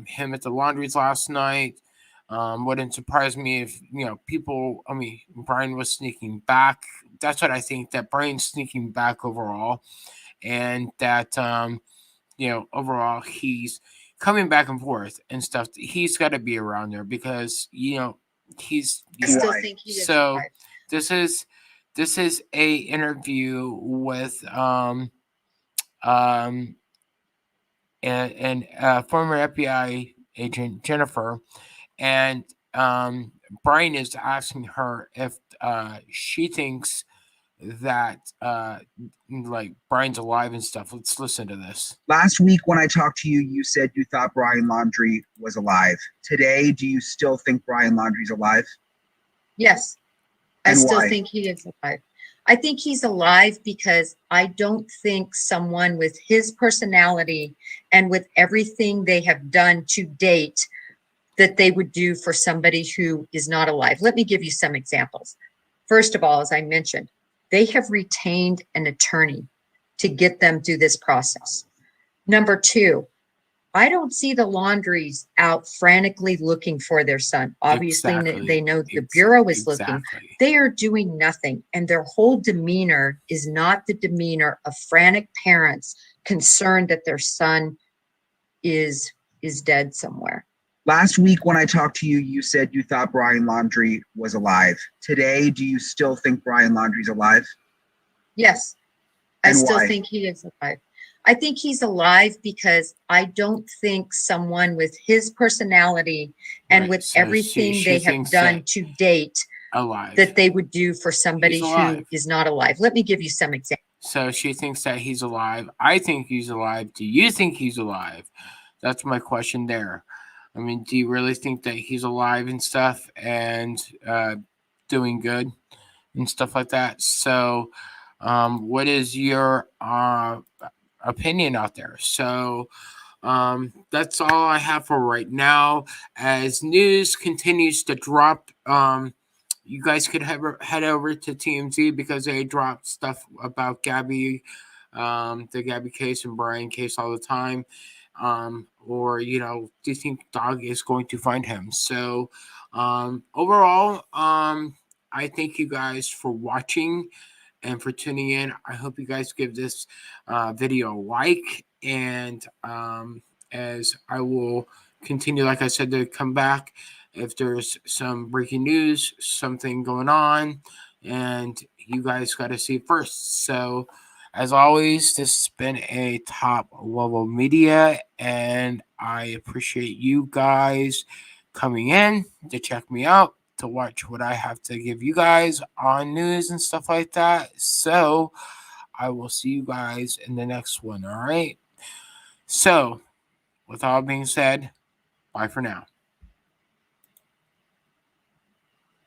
him at the laundries last night. Wouldn't surprise me if people. I mean, Brian was sneaking back. That's what I think, that Brian's sneaking back overall, and that overall he's coming back and forth and stuff. He's got to be around there because he's. I still think he is. So Right. this is a interview with and former FBI agent Jennifer, and Brian is asking her if she thinks that like Brian's alive and stuff. Let's listen to this. Last week when I talked to you, you said you thought Brian Laundrie was alive. Today, do you still think Brian Laundrie's alive? Yes, I And still why? think he is alive. I think he's alive because I don't think someone with his personality and with everything they have done to date that they would do for somebody who is not alive. Let me give you some examples. First of all, as I mentioned, they have retained an attorney to get them through this process. Number two, I don't see the Laundries out frantically looking for their son. Obviously, Exactly. they know the Bureau is looking. Exactly. They are doing nothing, and their whole demeanor is not the demeanor of frantic parents concerned that their son is dead somewhere. Last week when I talked to you, you said you thought Brian Laundrie was alive. Today, do you still think Brian Laundrie's alive? Yes, I And still why? think he is alive. I think he's alive because I don't think someone with his personality and Right, with so everything she they have thinks done that to date alive. that they would do for somebody He's who alive. is not alive. Let me give you some examples. So she thinks that he's alive. I think he's alive. Do you think he's alive? That's my question there. I mean, do you really think that he's alive and stuff and doing good and stuff like that? So, what is your opinion out there? So, that's all I have for right now. As news continues to drop, you guys could head over to TMZ because they drop stuff about Gabby, the Gabby case and Brian case all the time. Or do you think Dog is going to find him? So overall, I thank you guys for watching and for tuning in. I hope you guys give this video a like, and as I will continue, like I said, to come back if there's some breaking news, something going on, and you guys got to see it first. So as always, this has been a top level media, and I appreciate you guys coming in to check me out, to watch what I have to give you guys on news and stuff like that. So I will see you guys in the next one. All right. So with all being said, bye for now.